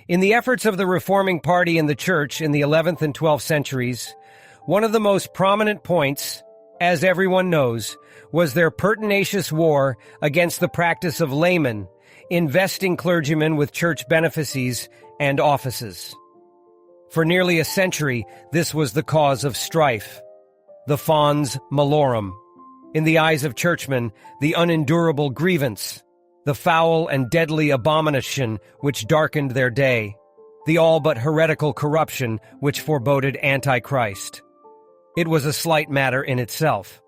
In the efforts of the reforming party in the Church in the 11th and 12th centuries, one of the most prominent points, as everyone knows, was their pertinacious war against the practice of laymen, investing clergymen with church benefices and offices. For nearly a century, this was the cause of strife, the fons malorum. In the eyes of churchmen, the unendurable grievance, the foul and deadly abomination which darkened their day, the all but heretical corruption which foreboded Antichrist. It was a slight matter in itself,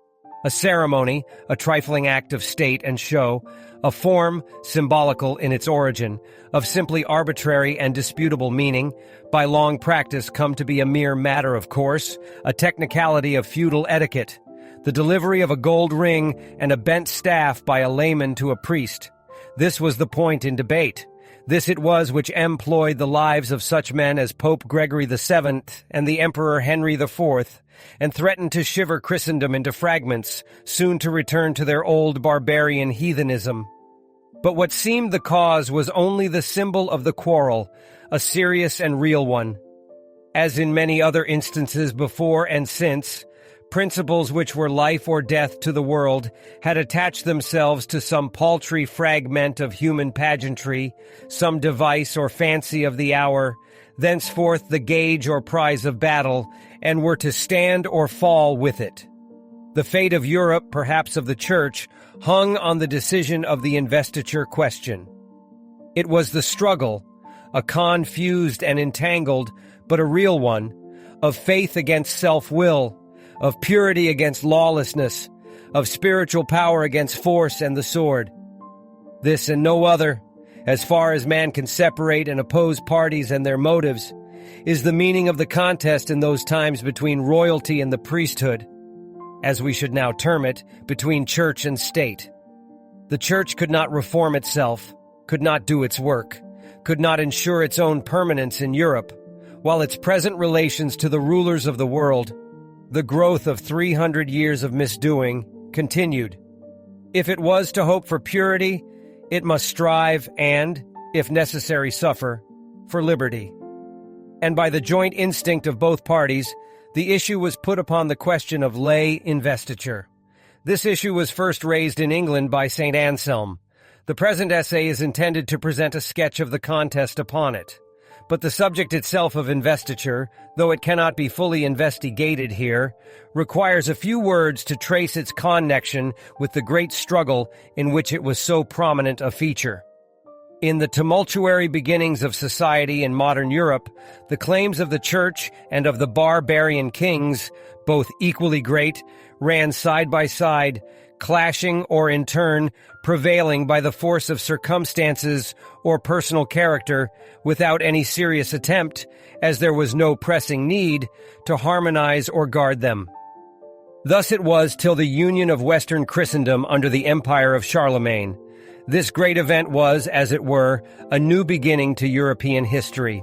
a ceremony, a trifling act of state and show, a form, symbolical in its origin, of simply arbitrary and disputable meaning, by long practice come to be a mere matter of course, a technicality of feudal etiquette, the delivery of a gold ring and a bent staff by a layman to a priest. This was the point in debate. This it was which employed the lives of such men as Pope Gregory VII and the Emperor Henry IV, and threatened to shiver Christendom into fragments, soon to return to their old barbarian heathenism. But what seemed the cause was only the symbol of the quarrel, a serious and real one. As in many other instances before and since, principles which were life or death to the world had attached themselves to some paltry fragment of human pageantry, some device or fancy of the hour, thenceforth the gauge or prize of battle, and were to stand or fall with it. The fate of Europe, perhaps of the Church, hung on the decision of the investiture question. It was the struggle, a confused and entangled, but a real one, of faith against self-will, of purity against lawlessness, of spiritual power against force and the sword. This and no other, as far as man can separate and oppose parties and their motives, is the meaning of the contest in those times between royalty and the priesthood, as we should now term it, between church and state. The church could not reform itself, could not do its work, could not ensure its own permanence in Europe, while its present relations to the rulers of the world, the growth of 300 years of misdoing, continued. If it was to hope for purity, it must strive and, if necessary, suffer for liberty. And by the joint instinct of both parties, the issue was put upon the question of lay investiture. This issue was first raised in England by St. Anselm. The present essay is intended to present a sketch of the contest upon it. But the subject itself of investiture, though it cannot be fully investigated here, requires a few words to trace its connection with the great struggle in which it was so prominent a feature. In the tumultuary beginnings of society in modern Europe, the claims of the Church and of the barbarian kings, both equally great, ran side by side, clashing or in turn prevailing by the force of circumstances or personal character without any serious attempt, as there was no pressing need, to harmonize or guard them. Thus it was till the union of Western Christendom under the empire of Charlemagne. This great event was, as it were, a new beginning to European history.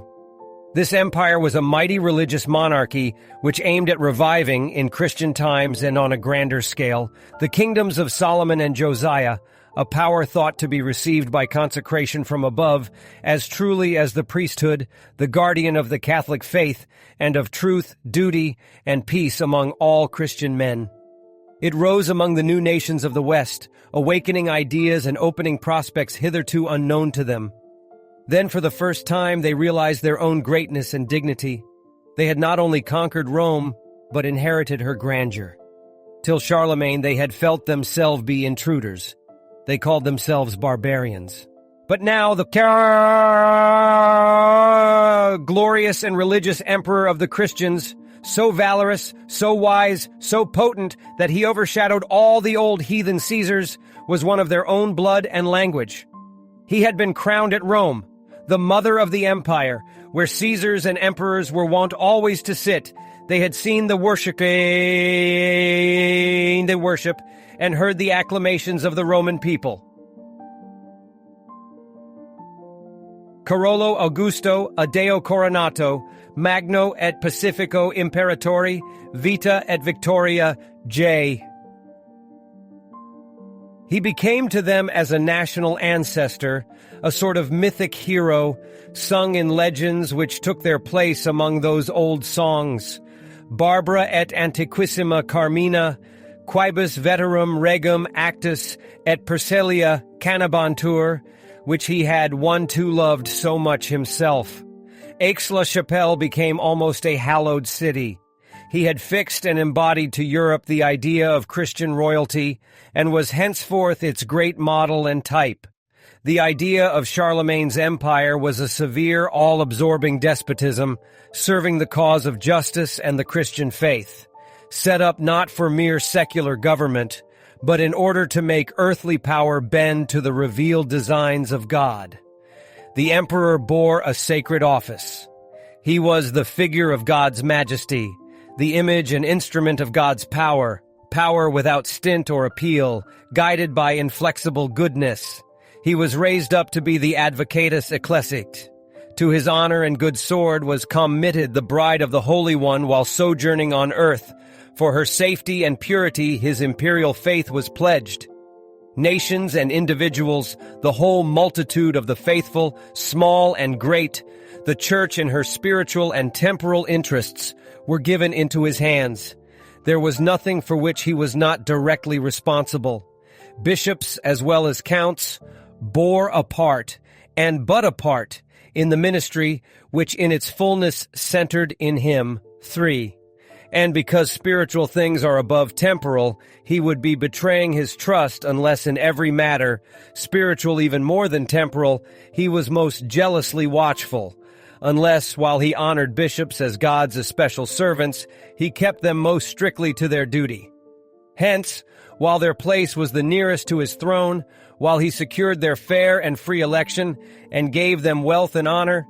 This empire was a mighty religious monarchy which aimed at reviving, in Christian times and on a grander scale, the kingdoms of Solomon and Josiah, a power thought to be received by consecration from above as truly as the priesthood, the guardian of the Catholic faith, and of truth, duty, and peace among all Christian men. It rose among the new nations of the West, awakening ideas and opening prospects hitherto unknown to them. Then for the first time they realized their own greatness and dignity. They had not only conquered Rome, but inherited her grandeur. Till Charlemagne they had felt themselves be intruders. They called themselves barbarians. But now the glorious and religious emperor of the Christians, so valorous, so wise, so potent that he overshadowed all the old heathen Caesars, was one of their own blood and language. He had been crowned at Rome, the mother of the empire, where Caesars and emperors were wont always to sit. They had seen the worship and heard the acclamations of the Roman people. Carolo Augusto Adeo Coronato, Magno et Pacifico Imperatori, Vita et Victoria, J. He became to them as a national ancestor, a sort of mythic hero, sung in legends which took their place among those old songs. Barbara et antiquissima Carmina, quibus veterum regum actus et Perselia canabantur, which he had one too loved so much himself. Aix-la-Chapelle became almost a hallowed city. He had fixed and embodied to Europe the idea of Christian royalty and was henceforth its great model and type. The idea of Charlemagne's empire was a severe, all-absorbing despotism, serving the cause of justice and the Christian faith, set up not for mere secular government, but in order to make earthly power bend to the revealed designs of God. The emperor bore a sacred office. He was the figure of God's majesty, the image and instrument of God's power, power without stint or appeal, guided by inflexible goodness. He was raised up to be the advocatus ecclesiae. To his honor and good sword was committed the bride of the Holy One while sojourning on earth. For her safety and purity his imperial faith was pledged. Nations and individuals, the whole multitude of the faithful, small and great, the church in her spiritual and temporal interests, were given into his hands. There was nothing for which he was not directly responsible. Bishops, as well as counts, bore a part, and but a part, in the ministry which in its fullness centered in him. 3. And because spiritual things are above temporal, he would be betraying his trust unless in every matter, spiritual even more than temporal, he was most jealously watchful, unless, while he honored bishops as God's especial servants, he kept them most strictly to their duty. Hence, while their place was the nearest to his throne, while he secured their fair and free election, and gave them wealth and honor,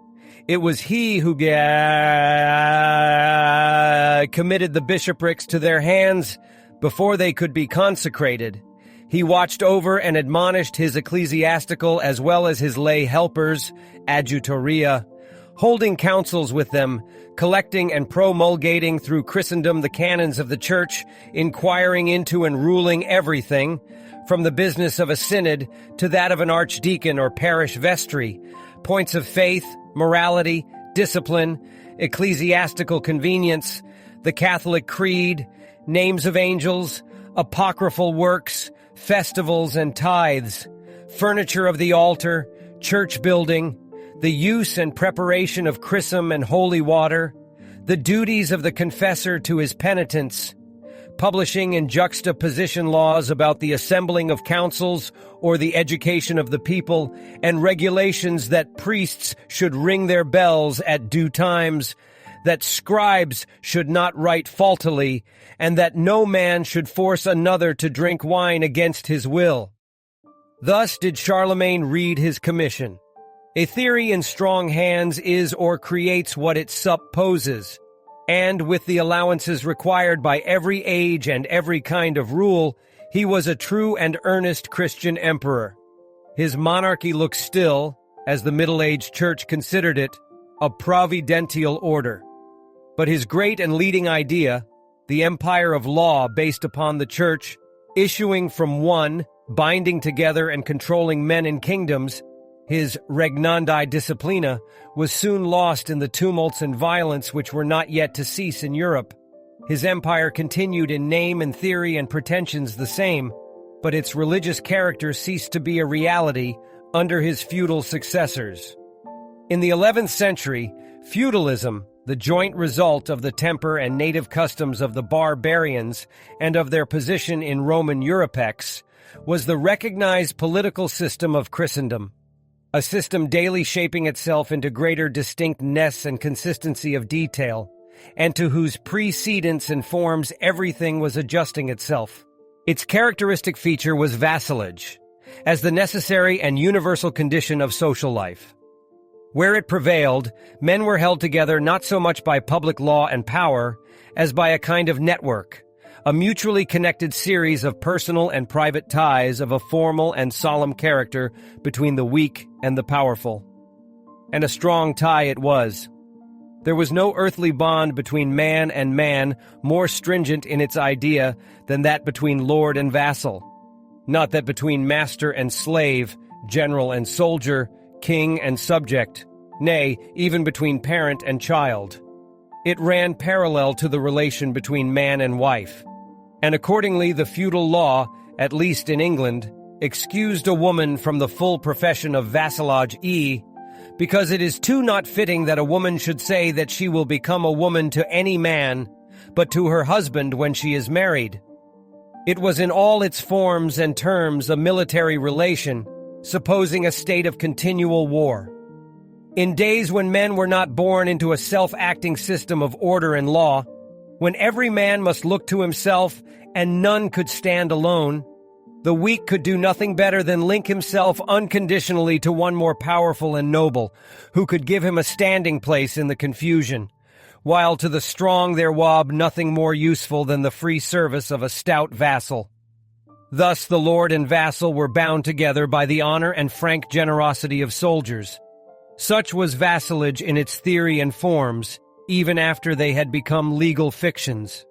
it was he who committed the bishoprics to their hands before they could be consecrated. He watched over and admonished his ecclesiastical as well as his lay helpers, adjutoria, holding councils with them, collecting and promulgating through Christendom the canons of the Church, inquiring into and ruling everything, from the business of a synod to that of an archdeacon or parish vestry, points of faith, morality, discipline, ecclesiastical convenience, the Catholic creed, names of angels, apocryphal works, festivals and tithes, furniture of the altar, church building, the use and preparation of chrism and holy water, the duties of the confessor to his penitents, publishing in juxtaposition laws about the assembling of councils or the education of the people, and regulations that priests should ring their bells at due times, that scribes should not write faultily, and that no man should force another to drink wine against his will. Thus did Charlemagne read his commission. A theory in strong hands is or creates what it supposes, and with the allowances required by every age and every kind of rule, he was a true and earnest Christian emperor. His monarchy looked still, as the middle-aged church considered it, a providential order. But his great and leading idea, the empire of law based upon the church, issuing from one, binding together and controlling men and kingdoms, his regnandi disciplina, was soon lost in the tumults and violence which were not yet to cease in Europe. His empire continued in name and theory and pretensions the same, but its religious character ceased to be a reality under his feudal successors. In the 11th century, feudalism, the joint result of the temper and native customs of the barbarians and of their position in Roman Europex, was the recognized political system of Christendom. A system daily shaping itself into greater distinctness and consistency of detail, and to whose precedents and forms everything was adjusting itself. Its characteristic feature was vassalage, as the necessary and universal condition of social life. Where it prevailed, men were held together not so much by public law and power, as by a kind of network, a mutually connected series of personal and private ties of a formal and solemn character between the weak and the powerful. And a strong tie it was. There was no earthly bond between man and man more stringent in its idea than that between lord and vassal. not that between master and slave, general and soldier, king and subject, nay, even between parent and child. It ran parallel to the relation between man and wife, and accordingly the feudal law, at least in England, excused a woman from the full profession of vassalage, because it is too not fitting that a woman should say that she will become a woman to any man, but to her husband when she is married. It was in all its forms and terms a military relation, supposing a state of continual war. In days when men were not born into a self-acting system of order and law, when every man must look to himself and none could stand alone, the weak could do nothing better than link himself unconditionally to one more powerful and noble, who could give him a standing place in the confusion, while to the strong there wob nothing more useful than the free service of a stout vassal. Thus the lord and vassal were bound together by the honor and frank generosity of soldiers. Such was vassalage in its theory and forms, even after they had become legal fictions.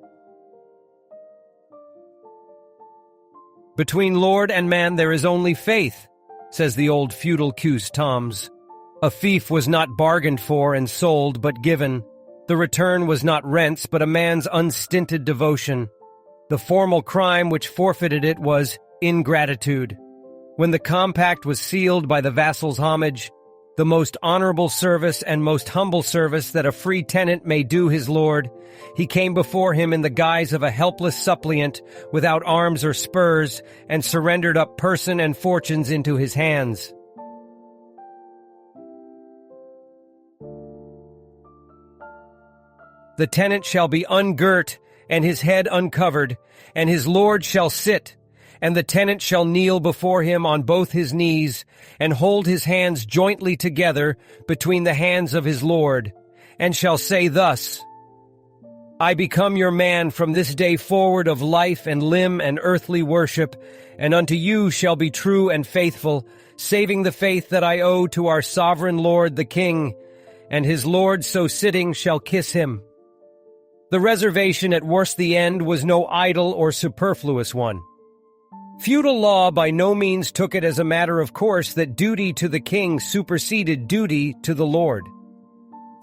Between lord and man there is only faith, says the old feudal Cuse Toms. A fief was not bargained for and sold, but given. The return was not rents, but a man's unstinted devotion. The formal crime which forfeited it was ingratitude. When the compact was sealed by the vassal's homage, the most honorable service and most humble service that a free tenant may do his lord, he came before him in the guise of a helpless suppliant, without arms or spurs, and surrendered up person and fortunes into his hands. The tenant shall be ungirt, and his head uncovered, and his lord shall sit, and the tenant shall kneel before him on both his knees, and hold his hands jointly together between the hands of his lord, and shall say thus, I become your man from this day forward of life and limb and earthly worship, and unto you shall be true and faithful, saving the faith that I owe to our sovereign lord the king, and his lord so sitting shall kiss him. The reservation at worst the end was no idle or superfluous one. Feudal law by no means took it as a matter of course that duty to the king superseded duty to the lord.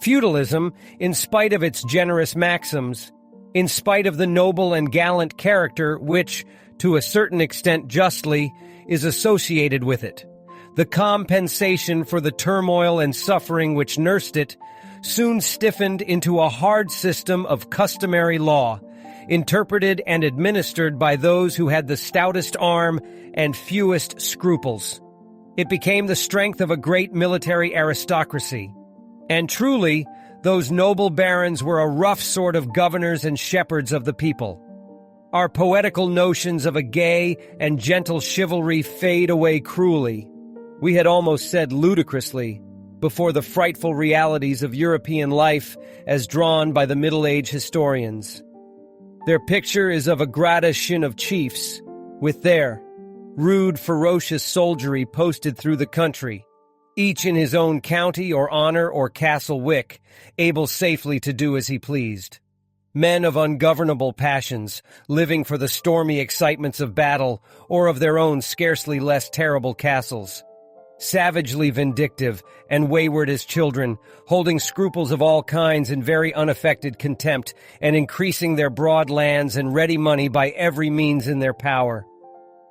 Feudalism, in spite of its generous maxims, in spite of the noble and gallant character which, to a certain extent justly, is associated with it, the compensation for the turmoil and suffering which nursed it, soon stiffened into a hard system of customary law, interpreted and administered by those who had the stoutest arm and fewest scruples. It became the strength of a great military aristocracy. And truly, those noble barons were a rough sort of governors and shepherds of the people. Our poetical notions of a gay and gentle chivalry fade away cruelly, we had almost said ludicrously, before the frightful realities of European life as drawn by the Middle Age historians. Their picture is of a gradation of chiefs, with their rude, ferocious soldiery posted through the country, each in his own county or honor or castle wick, able safely to do as he pleased. Men of ungovernable passions, living for the stormy excitements of battle or of their own scarcely less terrible castles. Savagely vindictive and wayward as children, holding scruples of all kinds in very unaffected contempt, and increasing their broad lands and ready money by every means in their power.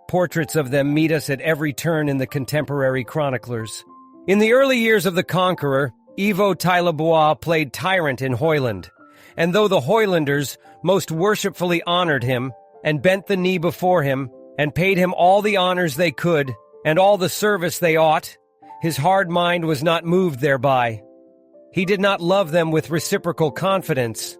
Portraits of them meet us at every turn in the contemporary chroniclers. In the early years of the Conqueror, Ivo Tylobois played tyrant in Hoyland, and though the Hoylanders most worshipfully honored him, and bent the knee before him, and paid him all the honors they could, and all the service they ought, his hard mind was not moved thereby. He did not love them with reciprocal confidence,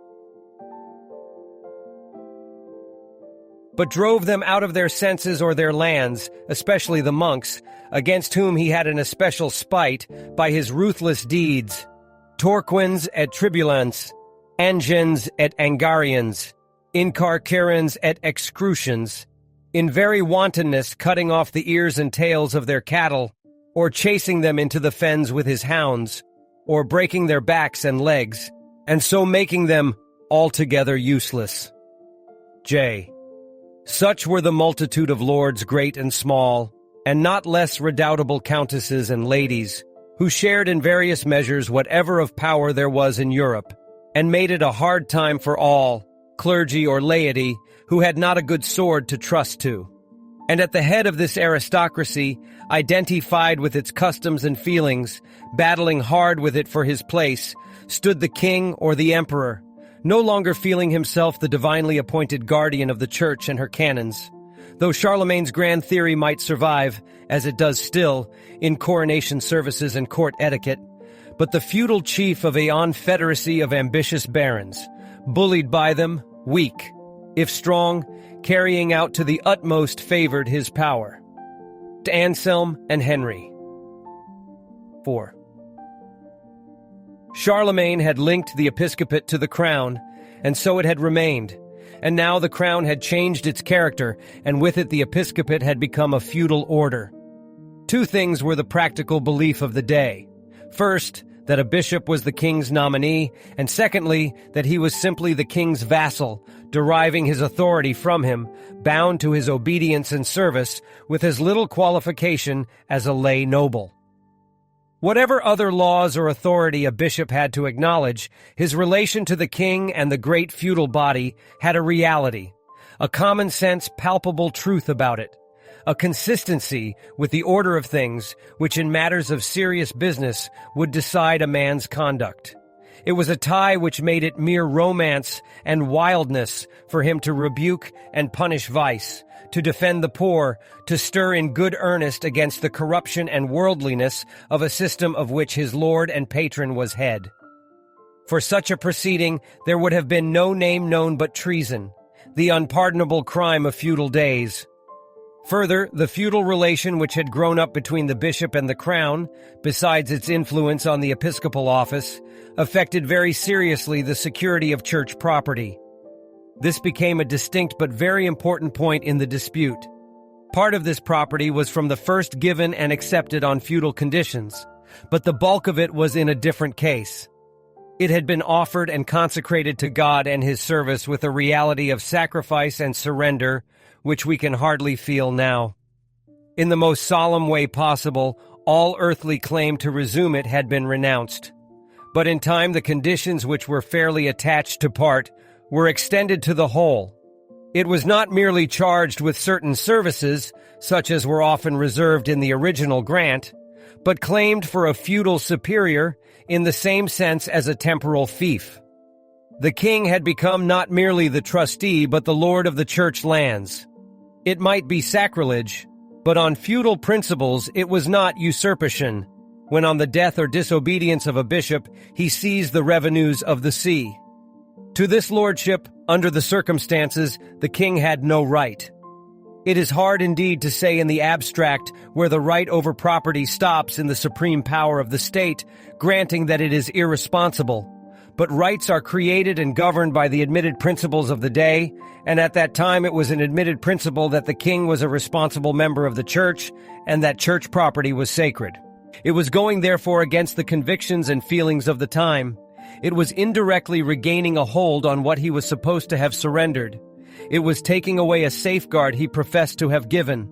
but drove them out of their senses or their lands, especially the monks, against whom he had an especial spite, by his ruthless deeds. Torquins et tribulans, angens et angarians, incarcerans et excrucians, in very wantonness cutting off the ears and tails of their cattle, or chasing them into the fens with his hounds, or breaking their backs and legs, and so making them altogether useless. J. Such were the multitude of lords great and small, and not less redoubtable countesses and ladies, who shared in various measures whatever of power there was in Europe, and made it a hard time for all, clergy or laity, who had not a good sword to trust to. And at the head of this aristocracy, identified with its customs and feelings, battling hard with it for his place, stood the king or the emperor, no longer feeling himself the divinely appointed guardian of the church and her canons, though Charlemagne's grand theory might survive, as it does still, in coronation services and court etiquette, but the feudal chief of a confederacy of ambitious barons, bullied by them, weak, if strong, carrying out to the utmost favored his power. To Anselm and Henry. 4. Charlemagne had linked the episcopate to the crown, and so it had remained, and now the crown had changed its character, and with it the episcopate had become a feudal order. Two things were the practical belief of the day. First, that a bishop was the king's nominee, and secondly, that he was simply the king's vassal, deriving his authority from him, bound to his obedience and service, with as little qualification as a lay noble. Whatever other laws or authority a bishop had to acknowledge, his relation to the king and the great feudal body had a reality, a common-sense, palpable truth about it, a consistency with the order of things which in matters of serious business would decide a man's conduct. It was a tie which made it mere romance and wildness for him to rebuke and punish vice, to defend the poor, to stir in good earnest against the corruption and worldliness of a system of which his lord and patron was head. For such a proceeding there would have been no name known but treason, the unpardonable crime of feudal days. Further, the feudal relation which had grown up between the bishop and the crown, besides its influence on the episcopal office, affected very seriously the security of church property. This became a distinct but very important point in the dispute. Part of this property was from the first given and accepted on feudal conditions, but the bulk of it was in a different case. It had been offered and consecrated to God and his service with a reality of sacrifice and surrender which we can hardly feel now. In the most solemn way possible, all earthly claim to resume it had been renounced. But in time the conditions which were fairly attached to part were extended to the whole. It was not merely charged with certain services, such as were often reserved in the original grant, but claimed for a feudal superior in the same sense as a temporal fief. The king had become not merely the trustee, but the lord of the church lands. It might be sacrilege, but on feudal principles it was not usurpation, when on the death or disobedience of a bishop he seized the revenues of the see. To this lordship, under the circumstances, the king had no right. It is hard indeed to say in the abstract where the right over property stops in the supreme power of the state, granting that it is irresponsible. But rights are created and governed by the admitted principles of the day, and at that time it was an admitted principle that the king was a responsible member of the church and that church property was sacred. It was going therefore against the convictions and feelings of the time. It was indirectly regaining a hold on what he was supposed to have surrendered. It was taking away a safeguard he professed to have given,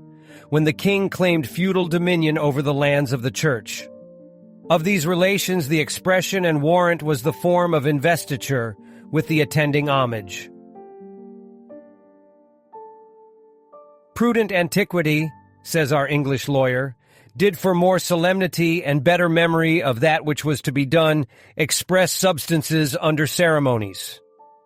when the king claimed feudal dominion over the lands of the church. Of these relations, the expression and warrant was the form of investiture, with the attending homage. Prudent antiquity, says our English lawyer, did for more solemnity and better memory of that which was to be done express substances under ceremonies.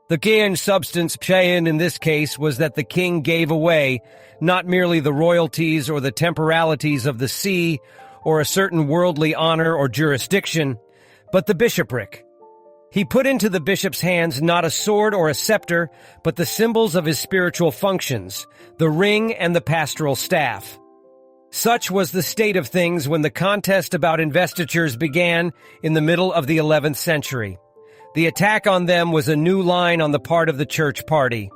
The king's substance chain in this case was that the king gave away not merely the royalties or the temporalities of the see or a certain worldly honor or jurisdiction, but the bishopric. He put into the bishop's hands not a sword or a scepter, but the symbols of his spiritual functions, the ring and the pastoral staff. Such was the state of things when the contest about investitures began in the middle of the 11th century. The attack on them was a new line on the part of the church party.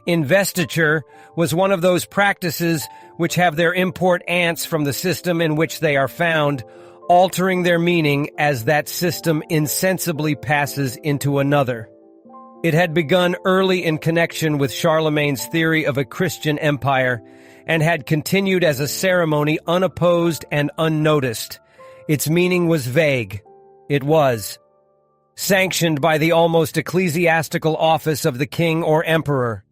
Investiture was one of those practices which have their import ants from the system in which they are found, altering their meaning as that system insensibly passes into another. It had begun early in connection with Charlemagne's theory of a Christian empire and had continued as a ceremony unopposed and unnoticed. Its meaning was vague. It was sanctioned by the almost ecclesiastical office of the king or emperor,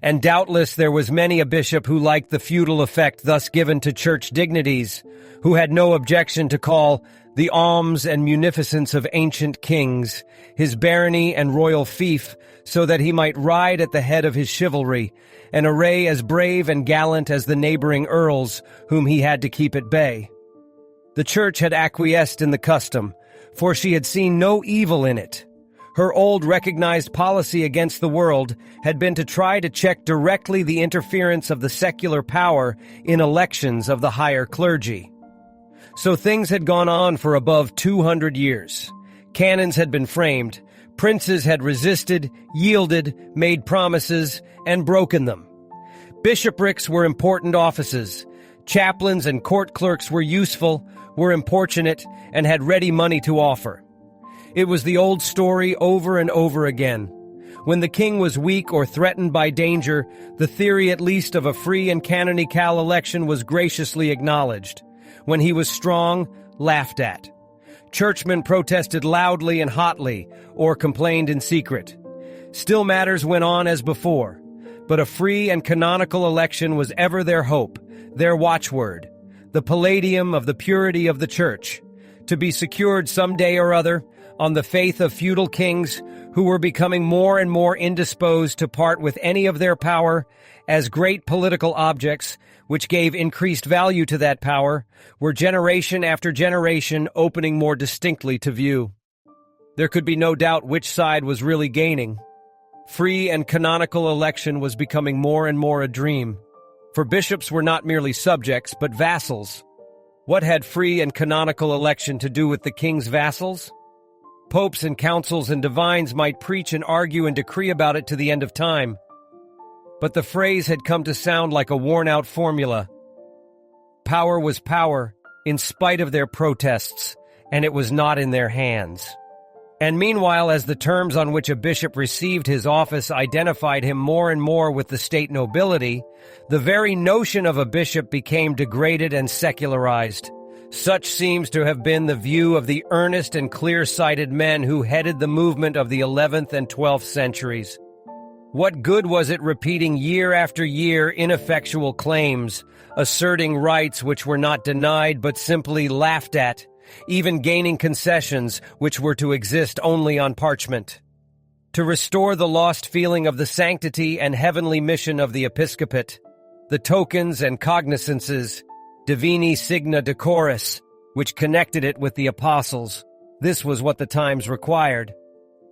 and doubtless there was many a bishop who liked the feudal effect thus given to church dignities, who had no objection to call the alms and munificence of ancient kings his barony and royal fief, so that he might ride at the head of his chivalry, an array as brave and gallant as the neighboring earls whom he had to keep at bay. The church had acquiesced in the custom, for she had seen no evil in it. Her old recognized policy against the world had been to try to check directly the interference of the secular power in elections of the higher clergy. So things had gone on for above 200 years. Canons had been framed, princes had resisted, yielded, made promises, and broken them. Bishoprics were important offices. Chaplains and court clerks were useful, were importunate, and had ready money to offer. It was the old story over and over again. When the king was weak or threatened by danger, the theory at least of a free and canonical election was graciously acknowledged. When he was strong, laughed at. Churchmen protested loudly and hotly, or complained in secret. Still matters went on as before, but a free and canonical election was ever their hope, their watchword, the palladium of the purity of the church, to be secured some day or other on the faith of feudal kings who were becoming more and more indisposed to part with any of their power, as great political objects, which gave increased value to that power, were generation after generation opening more distinctly to view. There could be no doubt which side was really gaining. Free and canonical election was becoming more and more a dream, for bishops were not merely subjects, but vassals. What had free and canonical election to do with the king's vassals? Popes and councils and divines might preach and argue and decree about it to the end of time, but the phrase had come to sound like a worn-out formula. Power was power, in spite of their protests, and it was not in their hands. And meanwhile, as the terms on which a bishop received his office identified him more and more with the state nobility, the very notion of a bishop became degraded and secularized. Such seems to have been the view of the earnest and clear-sighted men who headed the movement of the 11th and 12th centuries. What good was it repeating year after year ineffectual claims, asserting rights which were not denied but simply laughed at, even gaining concessions which were to exist only on parchment? To restore the lost feeling of the sanctity and heavenly mission of the episcopate, the tokens and cognizances, divini signa decoris, which connected it with the apostles, this was what the times required.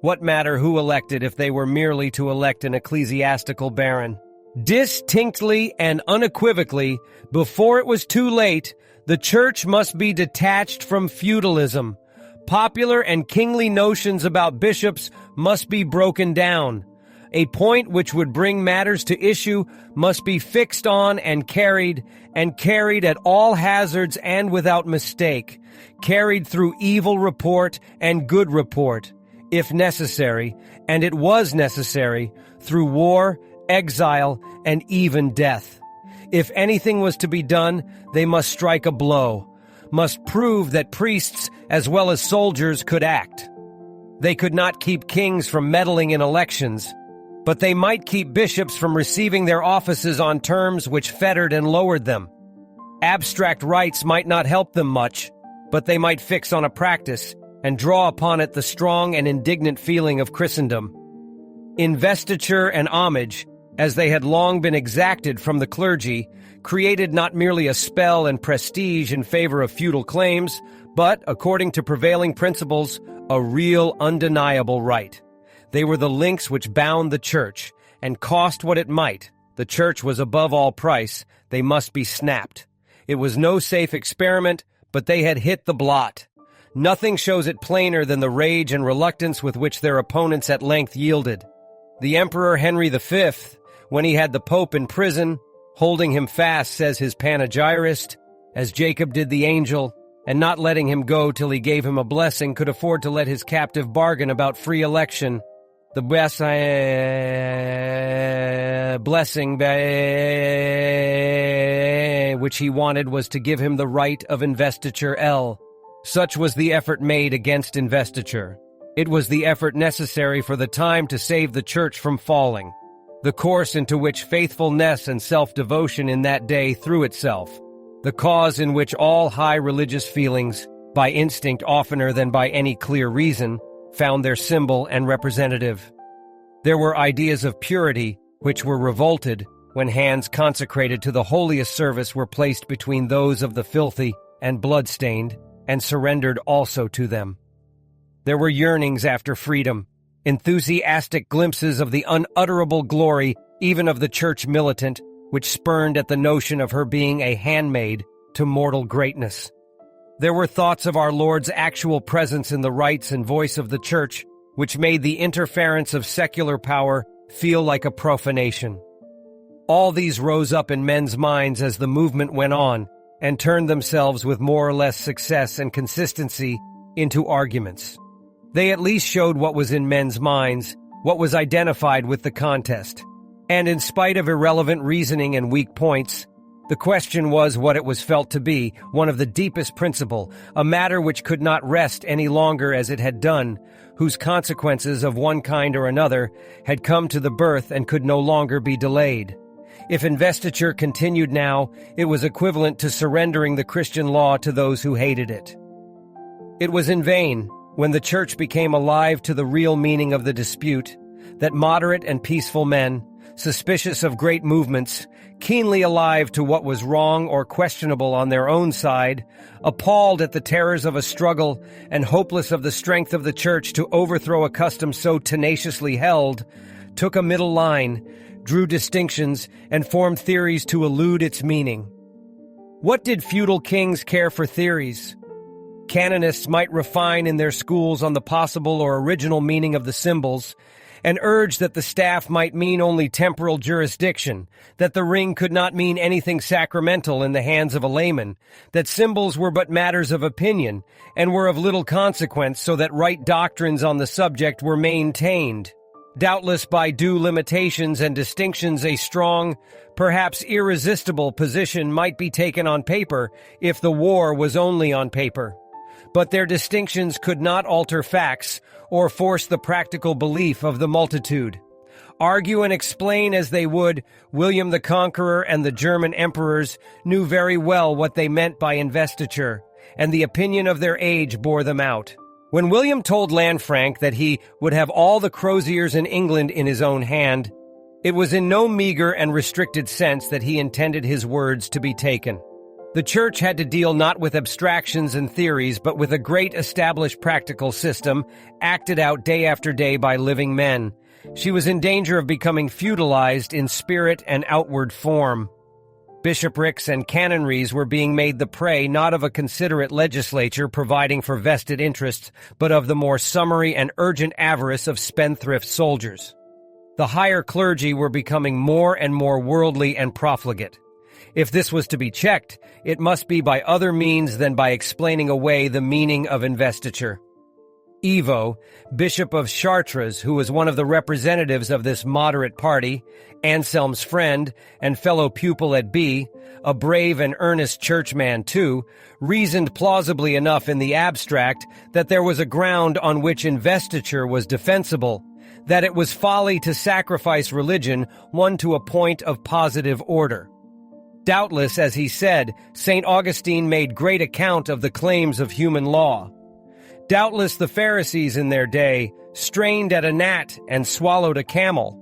What matter who elected if they were merely to elect an ecclesiastical baron? Distinctly and unequivocally, before it was too late, the church must be detached from feudalism. Popular and kingly notions about bishops must be broken down. A point which would bring matters to issue must be fixed on and carried at all hazards and without mistake, carried through evil report and good report, if necessary, and it was necessary, through war, exile, and even death. If anything was to be done, they must strike a blow, must prove that priests as well as soldiers could act. They could not keep kings from meddling in elections, but they might keep bishops from receiving their offices on terms which fettered and lowered them. Abstract rights might not help them much, but they might fix on a practice and draw upon it the strong and indignant feeling of Christendom. Investiture and homage, as they had long been exacted from the clergy, created not merely a spell and prestige in favor of feudal claims, but, according to prevailing principles, a real undeniable right. They were the links which bound the church, and cost what it might, the church was above all price, they must be snapped. It was no safe experiment, but they had hit the blot. Nothing shows it plainer than the rage and reluctance with which their opponents at length yielded. The Emperor Henry V, when he had the Pope in prison, holding him fast, says his panegyrist, as Jacob did the angel, and not letting him go till he gave him a blessing, could afford to let his captive bargain about free election. The blessing which he wanted was to give him the right of investiture. Such was the effort made against investiture. It was the effort necessary for the time to save the church from falling, the course into which faithfulness and self-devotion in that day threw itself, the cause in which all high religious feelings, by instinct oftener than by any clear reason, found their symbol and representative. There were ideas of purity which were revolted when hands consecrated to the holiest service were placed between those of the filthy and blood-stained, and surrendered also to them. There were yearnings after freedom, enthusiastic glimpses of the unutterable glory even of the church militant, which spurned at the notion of her being a handmaid to mortal greatness. There were thoughts of our Lord's actual presence in the rites and voice of the church, which made the interference of secular power feel like a profanation. All these rose up in men's minds as the movement went on, and turned themselves with more or less success and consistency into arguments. They at least showed what was in men's minds, what was identified with the contest. And in spite of irrelevant reasoning and weak points, the question was what it was felt to be, one of the deepest principle, a matter which could not rest any longer as it had done, whose consequences of one kind or another had come to the birth and could no longer be delayed. If investiture continued now, it was equivalent to surrendering the Christian law to those who hated it. It was in vain, when the church became alive to the real meaning of the dispute, that moderate and peaceful men, suspicious of great movements, keenly alive to what was wrong or questionable on their own side, appalled at the terrors of a struggle and hopeless of the strength of the church to overthrow a custom so tenaciously held, took a middle line, drew distinctions, and formed theories to elude its meaning. What did feudal kings care for theories? Canonists might refine in their schools on the possible or original meaning of the symbols, and urge that the staff might mean only temporal jurisdiction, that the ring could not mean anything sacramental in the hands of a layman, that symbols were but matters of opinion, and were of little consequence, so that right doctrines on the subject were maintained. Doubtless by due limitations and distinctions a strong, perhaps irresistible position might be taken on paper if the war was only on paper. But their distinctions could not alter facts or force the practical belief of the multitude. Argue and explain as they would, William the Conqueror and the German emperors knew very well what they meant by investiture, and the opinion of their age bore them out. When William told Lanfranc that he would have all the croziers in England in his own hand, it was in no meager and restricted sense that he intended his words to be taken. The Church had to deal not with abstractions and theories, but with a great established practical system, acted out day after day by living men. She was in danger of becoming feudalized in spirit and outward form. Bishoprics and canonries were being made the prey not of a considerate legislature providing for vested interests, but of the more summary and urgent avarice of spendthrift soldiers. The higher clergy were becoming more and more worldly and profligate. If this was to be checked, it must be by other means than by explaining away the meaning of investiture. Ivo, Bishop of Chartres, who was one of the representatives of this moderate party, Anselm's friend and fellow pupil at B, a brave and earnest churchman too, reasoned plausibly enough in the abstract that there was a ground on which investiture was defensible, that it was folly to sacrifice religion one to a point of positive order. Doubtless, as he said, St. Augustine made great account of the claims of human law. Doubtless the Pharisees in their day strained at a gnat and swallowed a camel.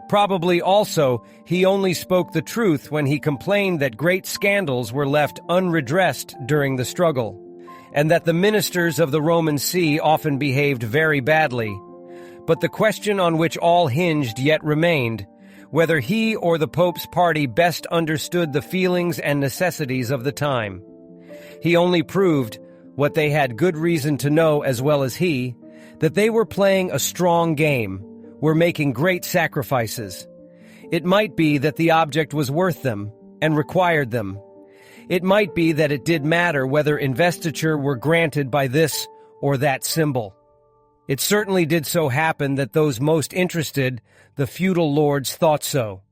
Probably also he only spoke the truth when he complained that great scandals were left unredressed during the struggle, and that the ministers of the Roman See often behaved very badly. But the question on which all hinged yet remained, whether he or the Pope's party best understood the feelings and necessities of the time. He only proved, what they had good reason to know as well as he, that they were playing a strong game, were making great sacrifices. It might be that the object was worth them, and required them. It might be that it did matter whether investiture were granted by this or that symbol. It certainly did so happen that those most interested, the feudal lords, thought so.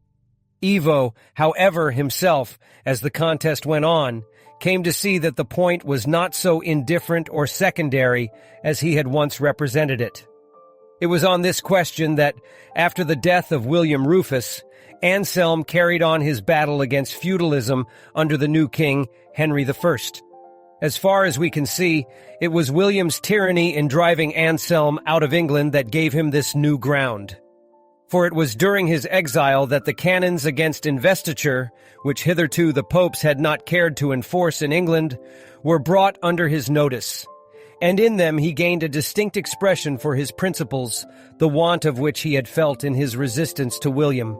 Ivo, however, himself, as the contest went on, came to see that the point was not so indifferent or secondary as he had once represented it. It was on this question that, after the death of William Rufus, Anselm carried on his battle against feudalism under the new king, Henry I. As far as we can see, it was William's tyranny in driving Anselm out of England that gave him this new ground. For it was during his exile that the canons against investiture, which hitherto the popes had not cared to enforce in England, were brought under his notice, and in them he gained a distinct expression for his principles, the want of which he had felt in his resistance to William.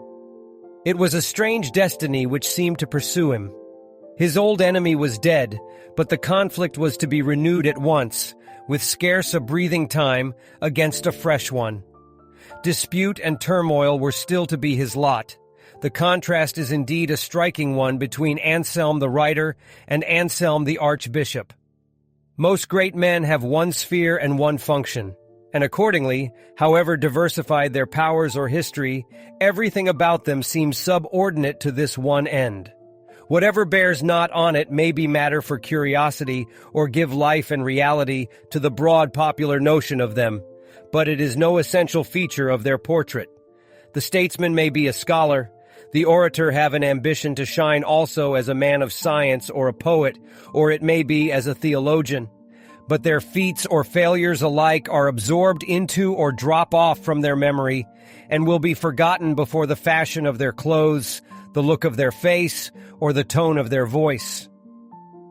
It was a strange destiny which seemed to pursue him. His old enemy was dead, but the conflict was to be renewed at once, with scarce a breathing time, against a fresh one. Dispute and turmoil were still to be his lot. The contrast is indeed a striking one between Anselm the writer and Anselm the archbishop. Most great men have one sphere and one function, and accordingly, however diversified their powers or history, everything about them seems subordinate to this one end. Whatever bears not on it may be matter for curiosity or give life and reality to the broad popular notion of them, but it is no essential feature of their portrait. The statesman may be a scholar, the orator have an ambition to shine also as a man of science or a poet, or it may be as a theologian. But their feats or failures alike are absorbed into or drop off from their memory, and will be forgotten before the fashion of their clothes, the look of their face, or the tone of their voice.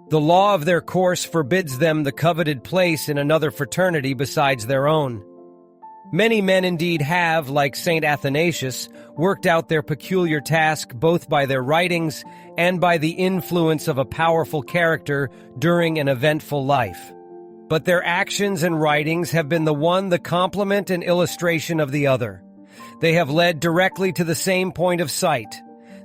The law of their course forbids them the coveted place in another fraternity besides their own. Many men indeed have, like St. Athanasius, worked out their peculiar task both by their writings and by the influence of a powerful character during an eventful life. But their actions and writings have been the one the complement and illustration of the other. They have led directly to the same point of sight.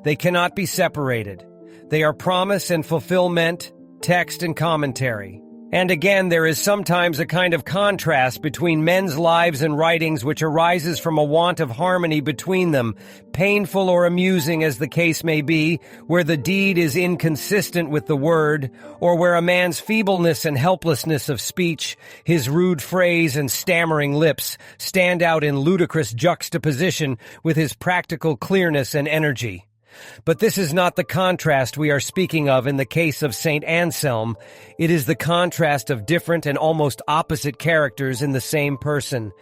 They cannot be separated. They are promise and fulfillment, text and commentary. And again, there is sometimes a kind of contrast between men's lives and writings which arises from a want of harmony between them, painful or amusing as the case may be, where the deed is inconsistent with the word, or where a man's feebleness and helplessness of speech, his rude phrase and stammering lips, stand out in ludicrous juxtaposition with his practical clearness and energy. But this is not the contrast we are speaking of in the case of St. Anselm. It is the contrast of different and almost opposite characters in the same person.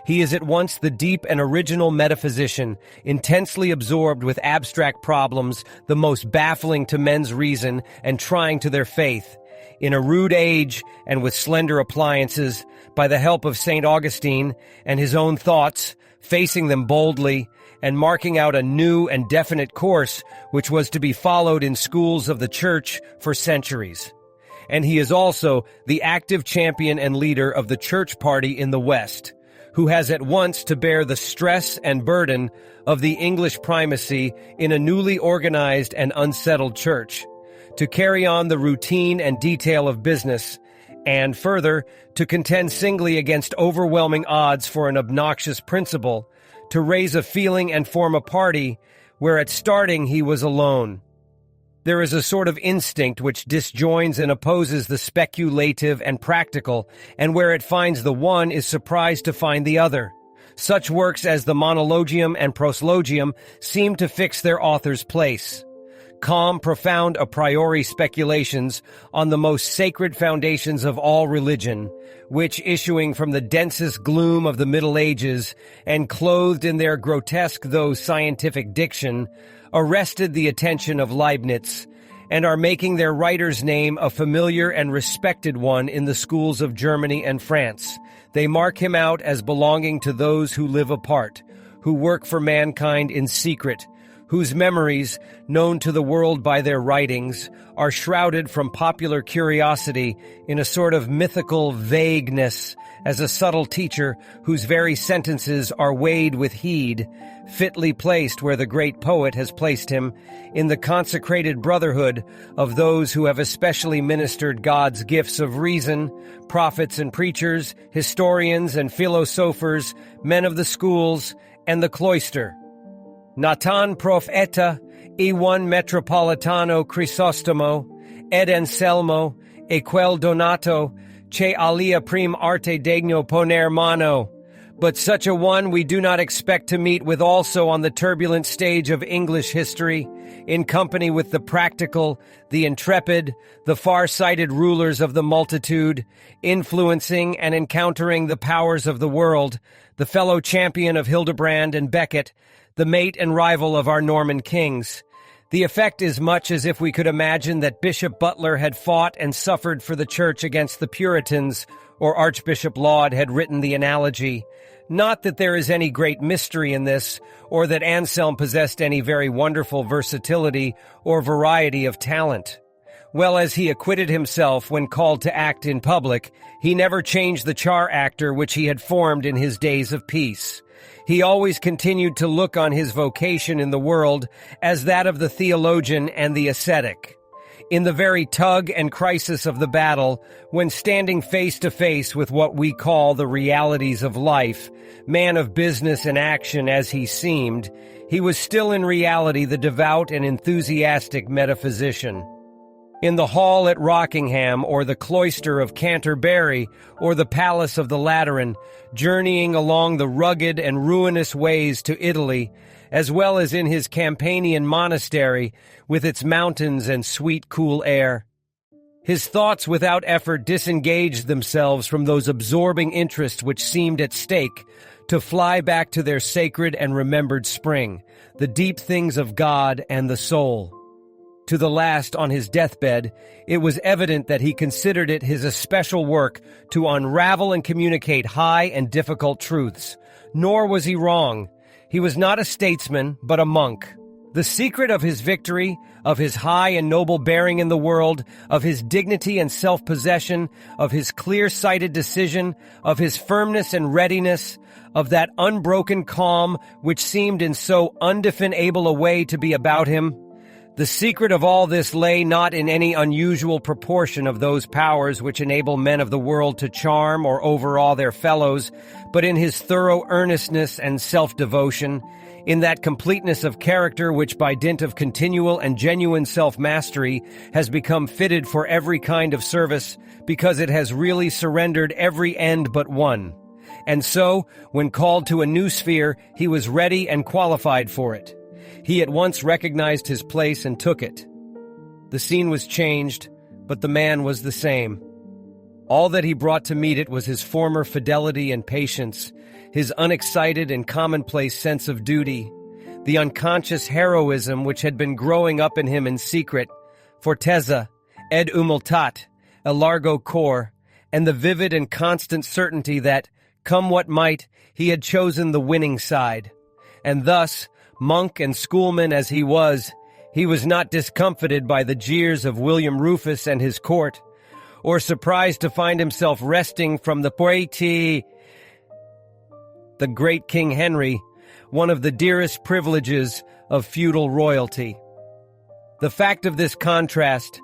He is at once the deep and original metaphysician, intensely absorbed with abstract problems, the most baffling to men's reason and trying to their faith. In a rude age and with slender appliances, by the help of St. Augustine and his own thoughts, facing them boldly, and marking out a new and definite course which was to be followed in schools of the Church for centuries. And he is also the active champion and leader of the Church party in the West, who has at once to bear the stress and burden of the English primacy in a newly organized and unsettled Church, to carry on the routine and detail of business, and further, to contend singly against overwhelming odds for an obnoxious principle, to raise a feeling and form a party where at starting he was alone. There is a sort of instinct which disjoins and opposes the speculative and practical, and where it finds the one is surprised to find the other. Such works as the Monologium and Proslogium seem to fix their author's place. Calm, profound a priori speculations on the most sacred foundations of all religion, which, issuing from the densest gloom of the Middle Ages and clothed in their grotesque though scientific diction, arrested the attention of Leibniz, and are making their writer's name a familiar and respected one in the schools of Germany and France. They mark him out as belonging to those who live apart, who work for mankind in secret, whose memories, known to the world by their writings, are shrouded from popular curiosity in a sort of mythical vagueness, as a subtle teacher whose very sentences are weighed with heed, fitly placed where the great poet has placed him, in the consecrated brotherhood of those who have especially ministered God's gifts of reason, prophets and preachers, historians and philosophers, men of the schools, and the cloister. Natan propheta, iwan metropolitano Chrysostomo, ed Anselmo, e quel donato, che alia prim arte degno poner mano. But such a one we do not expect to meet with also on the turbulent stage of English history, in company with the practical, the intrepid, the far-sighted rulers of the multitude, influencing and encountering the powers of the world, the fellow champion of Hildebrand and Becket, the mate and rival of our Norman kings. The effect is much as if we could imagine that Bishop Butler had fought and suffered for the Church against the Puritans, or Archbishop Laud had written the analogy. Not that there is any great mystery in this, or that Anselm possessed any very wonderful versatility or variety of talent. Well as he acquitted himself when called to act in public, he never changed the character which he had formed in his days of peace. He always continued to look on his vocation in the world as that of the theologian and the ascetic. In the very tug and crisis of the battle, when standing face to face with what we call the realities of life, man of business and action as he seemed, he was still in reality the devout and enthusiastic metaphysician. In the hall at Rockingham, or the cloister of Canterbury, or the palace of the Lateran, journeying along the rugged and ruinous ways to Italy, as well as in his Campanian monastery, with its mountains and sweet cool air. His thoughts without effort disengaged themselves from those absorbing interests which seemed at stake, to fly back to their sacred and remembered spring, the deep things of God and the soul. To the last, on his deathbed, it was evident that he considered it his especial work to unravel and communicate high and difficult truths. Nor was he wrong. He was not a statesman, but a monk. The secret of his victory, of his high and noble bearing in the world, of his dignity and self-possession, of his clear-sighted decision, of his firmness and readiness, of that unbroken calm which seemed in so undefinable a way to be about him, the secret of all this lay not in any unusual proportion of those powers which enable men of the world to charm or overawe their fellows, but in his thorough earnestness and self-devotion, in that completeness of character which by dint of continual and genuine self-mastery has become fitted for every kind of service, because it has really surrendered every end but one. And so, when called to a new sphere, he was ready and qualified for it. He at once recognized his place and took it. The scene was changed, but the man was the same. All that he brought to meet it was his former fidelity and patience, his unexcited and commonplace sense of duty, the unconscious heroism which had been growing up in him in secret, fortezza, ed humiltat, a largo cor, and the vivid and constant certainty that, come what might, he had chosen the winning side. And thus, monk and schoolman as he was not discomfited by the jeers of William Rufus and his court, or surprised to find himself wresting from the poeti, the great King Henry, one of the dearest privileges of feudal royalty. The fact of this contrast,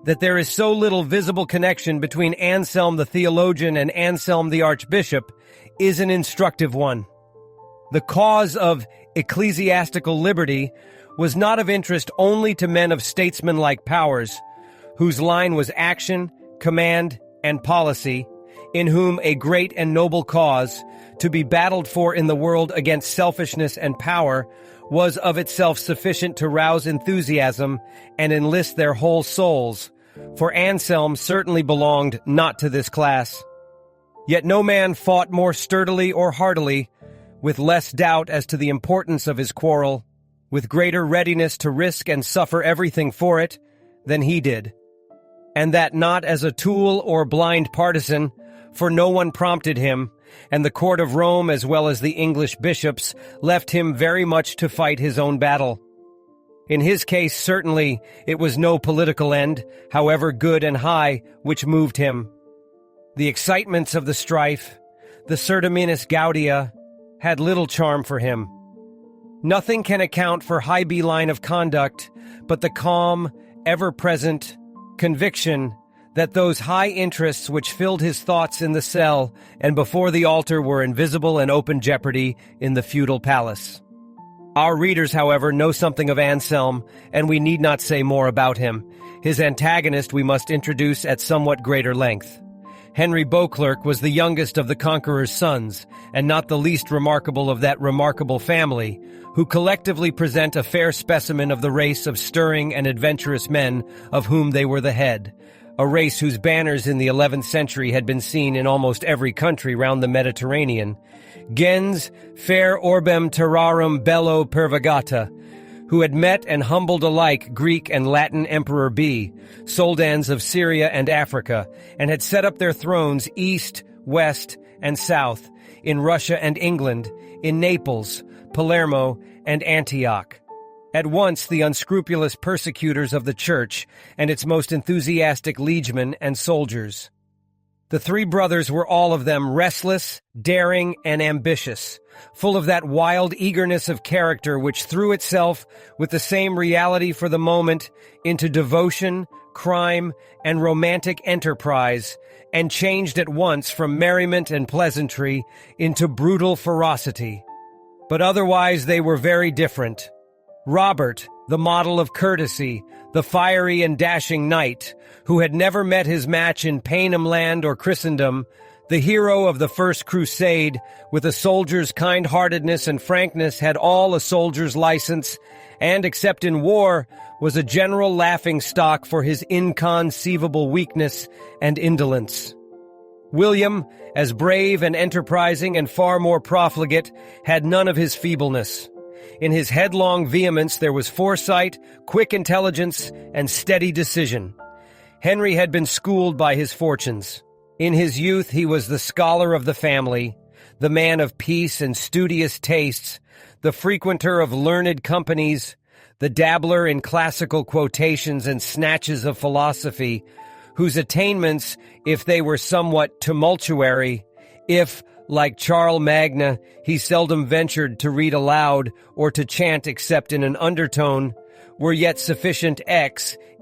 that there is so little visible connection between Anselm the theologian and Anselm the archbishop, is an instructive one. The cause of ecclesiastical liberty was not of interest only to men of statesmanlike powers, whose line was action, command, and policy, in whom a great and noble cause, to be battled for in the world against selfishness and power, was of itself sufficient to rouse enthusiasm and enlist their whole souls, for Anselm certainly belonged not to this class. Yet no man fought more sturdily or heartily, with less doubt as to the importance of his quarrel, with greater readiness to risk and suffer everything for it, than he did. And that not as a tool or blind partisan, for no one prompted him, and the court of Rome as well as the English bishops left him very much to fight his own battle. In his case, certainly, it was no political end, however good and high, which moved him. The excitements of the strife, the Cerdominus Gaudia, had little charm for him. Nothing can account for Hybe's line of conduct but the calm, ever-present conviction that those high interests which filled his thoughts in the cell and before the altar were invisible and open jeopardy in the feudal palace. Our readers, however, know something of Anselm, and we need not say more about him. His antagonist we must introduce at somewhat greater length. Henry Beauclerc was the youngest of the Conqueror's sons, and not the least remarkable of that remarkable family, who collectively present a fair specimen of the race of stirring and adventurous men of whom they were the head, a race whose banners in the 11th century had been seen in almost every country round the Mediterranean. Gens fair orbem terrarum bello pervagata, who had met and humbled alike Greek and Latin Emperor B, soldans of Syria and Africa, and had set up their thrones east, west, and south, in Russia and England, in Naples, Palermo, and Antioch. At once the unscrupulous persecutors of the Church and its most enthusiastic liegemen and soldiers. The three brothers were all of them restless, daring, and ambitious, full of that wild eagerness of character which threw itself, with the same reality for the moment, into devotion, crime, and romantic enterprise, and changed at once from merriment and pleasantry into brutal ferocity. But otherwise they were very different. Robert, the model of courtesy, the fiery and dashing knight, who had never met his match in Paynim land or Christendom, the hero of the First Crusade, with a soldier's kind-heartedness and frankness, had all a soldier's license, and, except in war, was a general laughing-stock for his inconceivable weakness and indolence. William, as brave and enterprising and far more profligate, had none of his feebleness. In his headlong vehemence there was foresight, quick intelligence, and steady decision. Henry had been schooled by his fortunes. In his youth he was the scholar of the family, the man of peace and studious tastes, the frequenter of learned companies, the dabbler in classical quotations and snatches of philosophy, whose attainments, if they were somewhat tumultuary, if, like Charles Magna, he seldom ventured to read aloud or to chant except in an undertone, were yet sufficient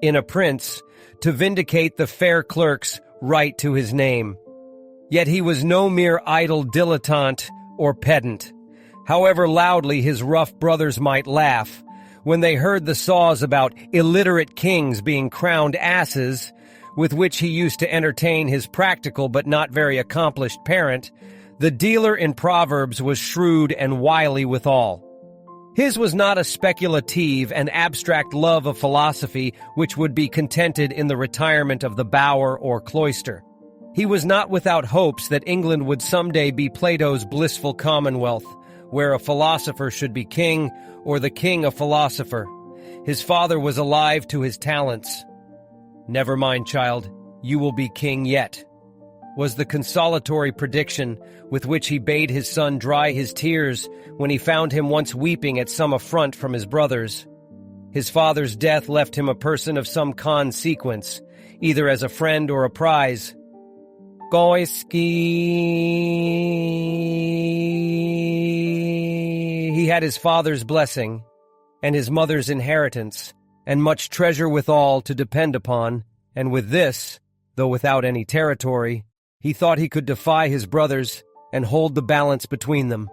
in a prince, to vindicate the fair clerk's right to his name. Yet he was no mere idle dilettante or pedant. However loudly his rough brothers might laugh, when they heard the saws about illiterate kings being crowned asses, with which he used to entertain his practical but not very accomplished parent, the dealer in proverbs was shrewd and wily withal. His was not a speculative and abstract love of philosophy which would be contented in the retirement of the bower or cloister. He was not without hopes that England would someday be Plato's blissful commonwealth, where a philosopher should be king, or the king a philosopher. His father was alive to his talents. "Never mind, child, you will be king yet," was the consolatory prediction with which he bade his son dry his tears when he found him once weeping at some affront from his brothers. His father's death left him a person of some consequence, either as a friend or a prize. He had his father's blessing, and his mother's inheritance, and much treasure withal to depend upon, and with this, though without any territory, he thought he could defy his brothers and hold the balance between them.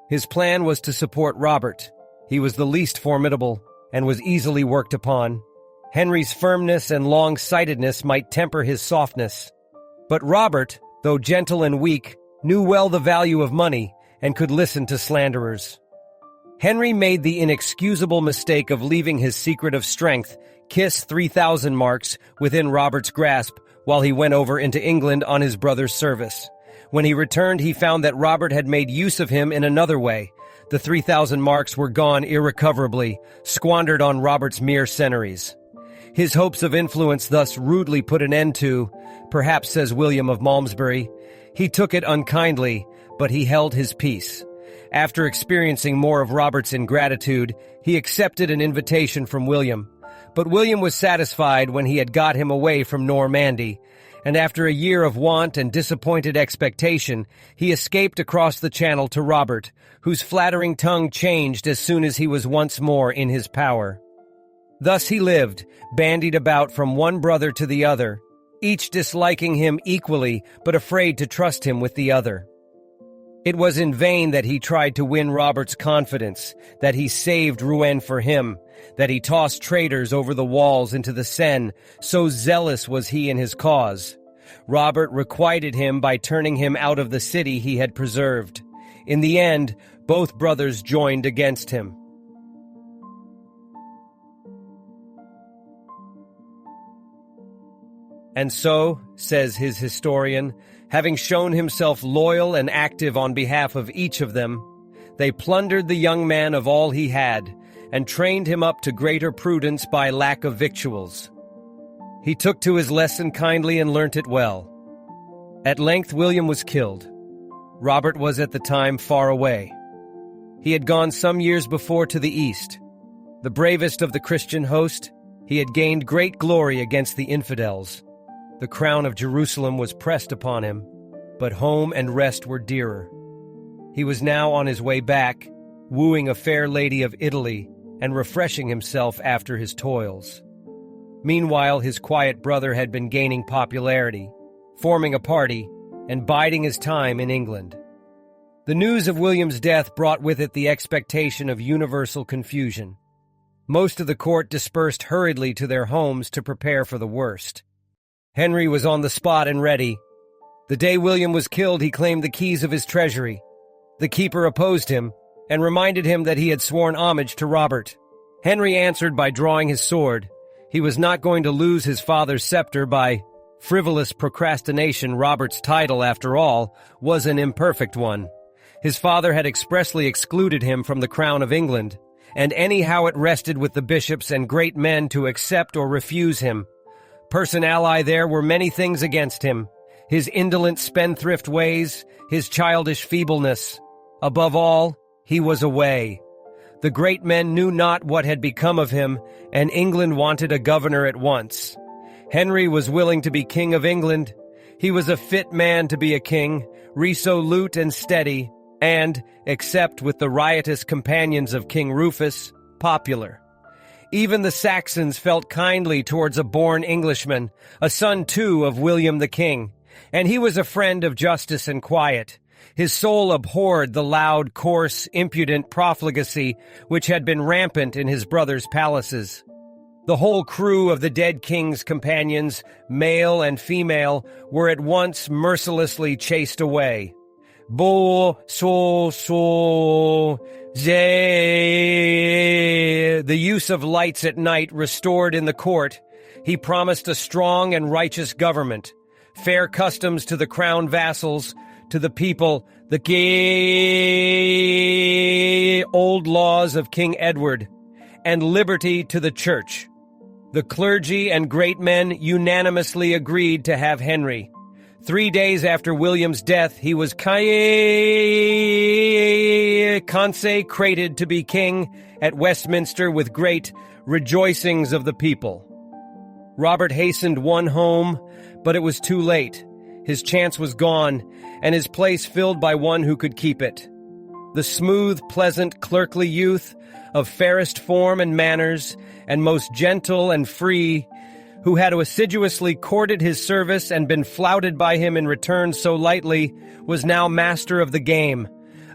His plan was to support Robert. He was the least formidable, and was easily worked upon. Henry's firmness and long-sightedness might temper his softness. But Robert, though gentle and weak, knew well the value of money, and could listen to slanderers. Henry made the inexcusable mistake of leaving his secret of strength, kiss 3,000 marks, within Robert's grasp, while he went over into England on his brother's service. When he returned, he found that Robert had made use of him in another way. The 3,000 marks were gone irrecoverably, squandered on Robert's mere seignories. His hopes of influence thus rudely put an end to, perhaps, says William of Malmesbury. He took it unkindly, but he held his peace. After experiencing more of Robert's ingratitude, he accepted an invitation from William. But William was satisfied when he had got him away from Normandy, and after a year of want and disappointed expectation, he escaped across the Channel to Robert, whose flattering tongue changed as soon as he was once more in his power. Thus he lived, bandied about from one brother to the other, each disliking him equally but afraid to trust him with the other. It was in vain that he tried to win Robert's confidence, that he saved Rouen for him, that he tossed traitors over the walls into the Seine, so zealous was he in his cause. Robert requited him by turning him out of the city he had preserved. In the end, both brothers joined against him. And so, says his historian, having shown himself loyal and active on behalf of each of them, they plundered the young man of all he had, and trained him up to greater prudence by lack of victuals. He took to his lesson kindly and learnt it well. At length William was killed. Robert was at the time far away. He had gone some years before to the east. The bravest of the Christian host, he had gained great glory against the infidels. The crown of Jerusalem was pressed upon him, but home and rest were dearer. He was now on his way back, wooing a fair lady of Italy and refreshing himself after his toils. Meanwhile, his quiet brother had been gaining popularity, forming a party, and biding his time in England. The news of William's death brought with it the expectation of universal confusion. Most of the court dispersed hurriedly to their homes to prepare for the worst. Henry was on the spot and ready. The day William was killed, he claimed the keys of his treasury. The keeper opposed him and reminded him that he had sworn homage to Robert. Henry answered by drawing his sword. He was not going to lose his father's scepter by frivolous procrastination. Robert's title, after all, was an imperfect one. His father had expressly excluded him from the crown of England, and anyhow it rested with the bishops and great men to accept or refuse him. Personally, there were many things against him: his indolent spendthrift ways, his childish feebleness. Above all, he was away. The great men knew not what had become of him, and England wanted a governor at once. Henry was willing to be king of England. He was a fit man to be a king, resolute and steady, and, except with the riotous companions of King Rufus, popular. Even the Saxons felt kindly towards a born Englishman, a son, too, of William the King, and he was a friend of justice and quiet. His soul abhorred the loud, coarse, impudent profligacy which had been rampant in his brother's palaces. The whole crew of the dead king's companions, male and female, were at once mercilessly chased away. The use of lights at night restored in the court, he promised a strong and righteous government, fair customs to the crown vassals, to the people, the old laws of King Edward, and liberty to the church. The clergy and great men unanimously agreed to have Henry. 3 days after William's death, he was consecrated to be king at Westminster with great rejoicings of the people. Robert hastened one home, but it was too late. His chance was gone, and his place filled by one who could keep it. The smooth, pleasant, clerkly youth, of fairest form and manners, and most gentle and free, who had assiduously courted his service and been flouted by him in return so lightly, was now master of the game,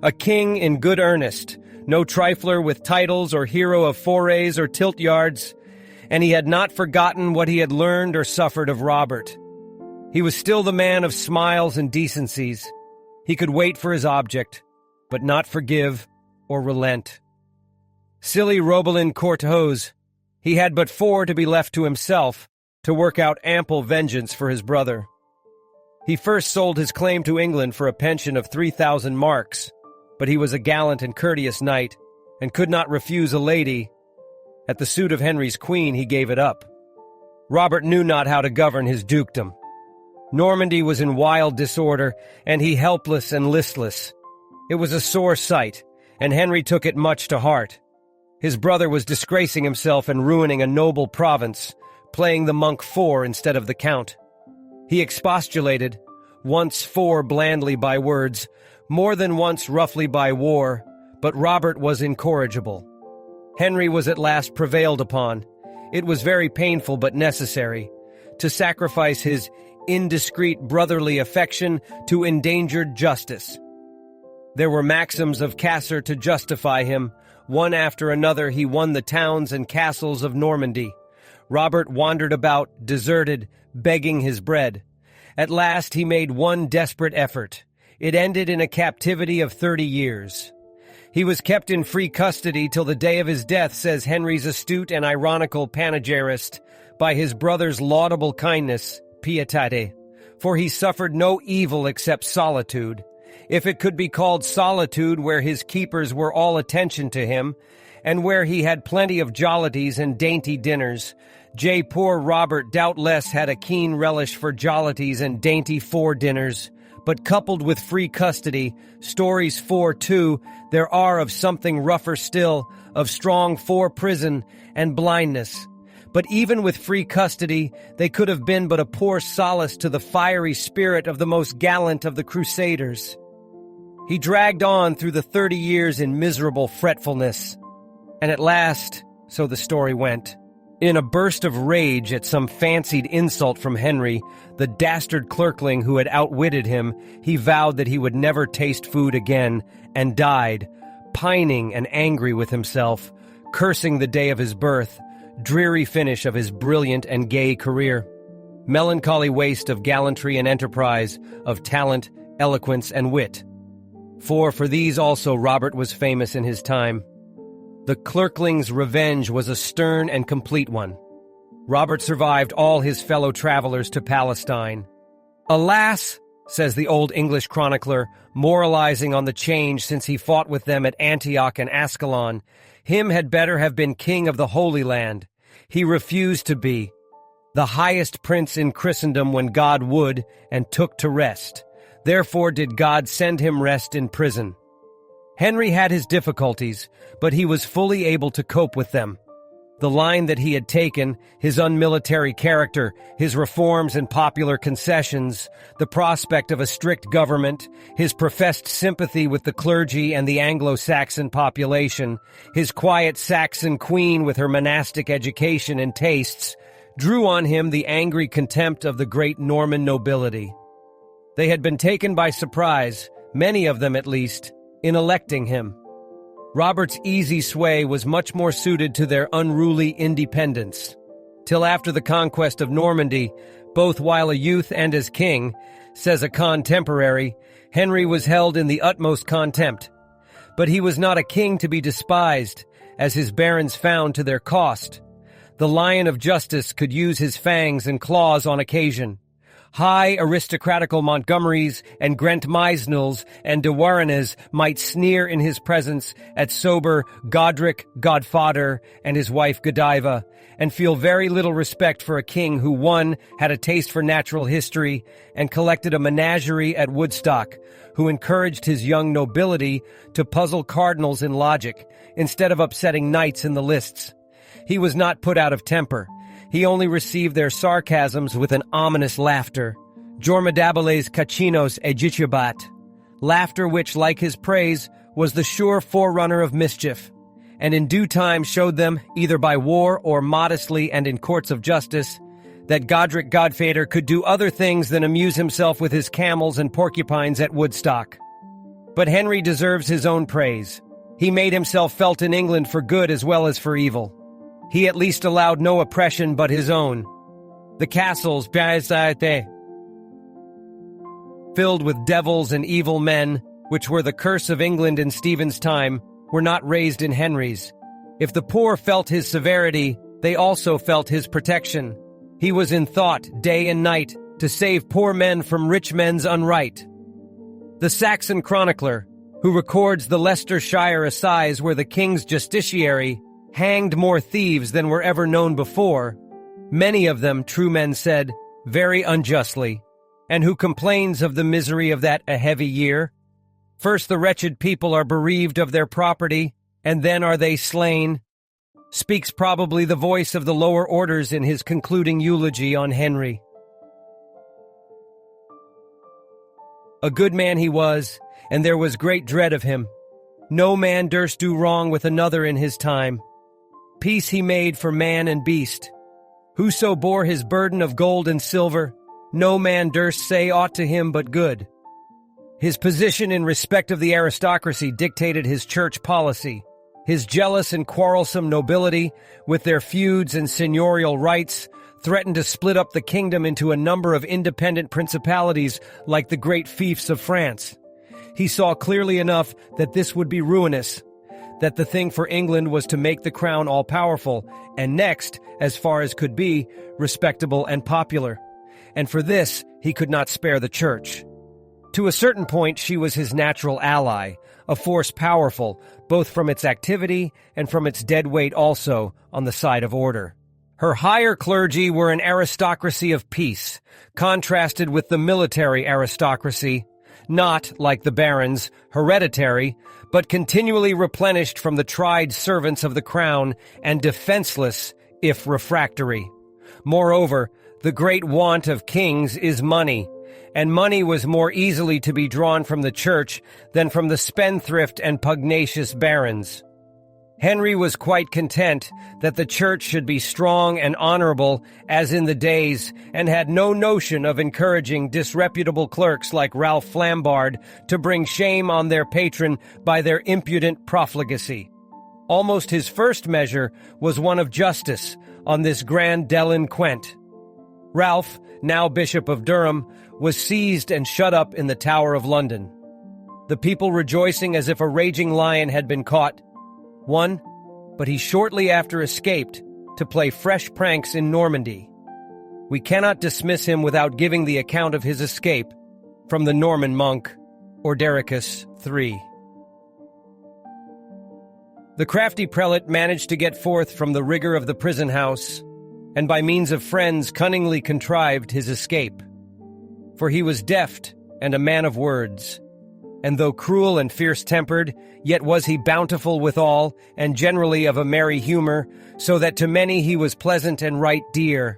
a king in good earnest, no trifler with titles or hero of forays or tilt yards, and he had not forgotten what he had learned or suffered of Robert. He was still the man of smiles and decencies. He could wait for his object, but not forgive or relent. Silly Robelin Courteaus, he had but 4 to be left to himself, to work out ample vengeance for his brother. He first sold his claim to England for a pension of 3,000 marks, but he was a gallant and courteous knight, and could not refuse a lady. At the suit of Henry's queen he gave it up. Robert knew not how to govern his dukedom. Normandy was in wild disorder, and he helpless and listless. It was a sore sight, and Henry took it much to heart. His brother was disgracing himself and ruining a noble province, playing the monk for instead of the count. He expostulated, once for blandly by words, more than once roughly by war, but Robert was incorrigible. Henry was at last prevailed upon. It was very painful but necessary, to sacrifice his indiscreet brotherly affection to endangered justice. There were maxims of Cassar to justify him. One after another he won the towns and castles of Normandy. Robert wandered about, deserted, begging his bread. At last he made one desperate effort. It ended in a captivity of 30 years. He was kept in free custody till the day of his death, says Henry's astute and ironical panegyrist, by his brother's laudable kindness, pietate, for he suffered no evil except solitude. If it could be called solitude where his keepers were all attention to him, and where he had plenty of jollities and dainty dinners, poor Robert doubtless had a keen relish for jollities and dainty fore-dinners, but coupled with free custody, stories for, too, there are of something rougher still, of strong fore-prison and blindness. But even with free custody, they could have been but a poor solace to the fiery spirit of the most gallant of the Crusaders. He dragged on through the 30 years in miserable fretfulness, and at last, so the story went, in a burst of rage at some fancied insult from Henry, the dastard clerkling who had outwitted him, he vowed that he would never taste food again, and died, pining and angry with himself, cursing the day of his birth, dreary finish of his brilliant and gay career, melancholy waste of gallantry and enterprise, of talent, eloquence, and wit. For these also Robert was famous in his time. The clerkling's revenge was a stern and complete one. Robert survived all his fellow travelers to Palestine. Alas, says the old English chronicler, moralizing on the change since he fought with them at Antioch and Ascalon, him had better have been king of the Holy Land. He refused to be the highest prince in Christendom when God would, and took to rest. Therefore did God send him rest in prison. Henry had his difficulties, but he was fully able to cope with them. The line that he had taken, his unmilitary character, his reforms and popular concessions, the prospect of a strict government, his professed sympathy with the clergy and the Anglo-Saxon population, his quiet Saxon queen with her monastic education and tastes, drew on him the angry contempt of the great Norman nobility. They had been taken by surprise, many of them at least, in electing him. Robert's easy sway was much more suited to their unruly independence. Till after the conquest of Normandy, both while a youth and as king, says a contemporary, Henry was held in the utmost contempt. But he was not a king to be despised, as his barons found to their cost. The lion of justice could use his fangs and claws on occasion. High aristocratical Montgomerys and Grantmeisnels and de Warrenes might sneer in his presence at sober Godric Godfather and his wife Godiva, and feel very little respect for a king who, one, had a taste for natural history and collected a menagerie at Woodstock, who encouraged his young nobility to puzzle cardinals in logic instead of upsetting knights in the lists. He was not put out of temper. He only received their sarcasms with an ominous laughter, jormidabiles cachinos egiciabat, laughter which, like his praise, was the sure forerunner of mischief, and in due time showed them, either by war or modestly and in courts of justice, that Godric Godfader could do other things than amuse himself with his camels and porcupines at Woodstock. But Henry deserves his own praise. He made himself felt in England for good as well as for evil. He at least allowed no oppression but his own. The castles, filled with devils and evil men, which were the curse of England in Stephen's time, were not raised in Henry's. If the poor felt his severity, they also felt his protection. He was in thought, day and night, to save poor men from rich men's unright. The Saxon chronicler, who records the Leicestershire assize where the king's justiciary hanged more thieves than were ever known before, many of them, true men said, very unjustly, and who complains of the misery of that a heavy year, First the wretched people are bereaved of their property, and then are they slain, speaks probably the voice of the lower orders in his concluding eulogy on Henry. A good man he was, and there was great dread of him. No man durst do wrong with another in his time. Peace he made for man and beast. Whoso bore his burden of gold and silver, no man durst say aught to him but good. His position in respect of the aristocracy dictated his church policy. His jealous and quarrelsome nobility, with their feuds and seigneurial rights, threatened to split up the kingdom into a number of independent principalities like the great fiefs of France. He saw clearly enough that this would be ruinous, that the thing for England was to make the crown all-powerful, and next, as far as could be, respectable and popular. And for this, he could not spare the church. To a certain point, she was his natural ally, a force powerful, both from its activity and from its dead weight also, on the side of order. Her higher clergy were an aristocracy of peace, contrasted with the military aristocracy, not, like the barons, hereditary, but continually replenished from the tried servants of the crown and defenseless, if refractory. Moreover, the great want of kings is money, and money was more easily to be drawn from the church than from the spendthrift and pugnacious barons. Henry was quite content that the church should be strong and honorable as in the days, and had no notion of encouraging disreputable clerks like Ralph Flambard to bring shame on their patron by their impudent profligacy. Almost his first measure was one of justice on this grand delinquent. Ralph, now Bishop of Durham, was seized and shut up in the Tower of London. The people rejoicing as if a raging lion had been caught. But he shortly after escaped to play fresh pranks in Normandy. We cannot dismiss him without giving the account of his escape from the Norman monk, Ordericus III. The crafty prelate managed to get forth from the rigor of the prison house, and by means of friends cunningly contrived his escape. For he was deft and a man of words, and though cruel and fierce-tempered, yet was he bountiful withal, and generally of a merry humor, so that to many he was pleasant and right dear.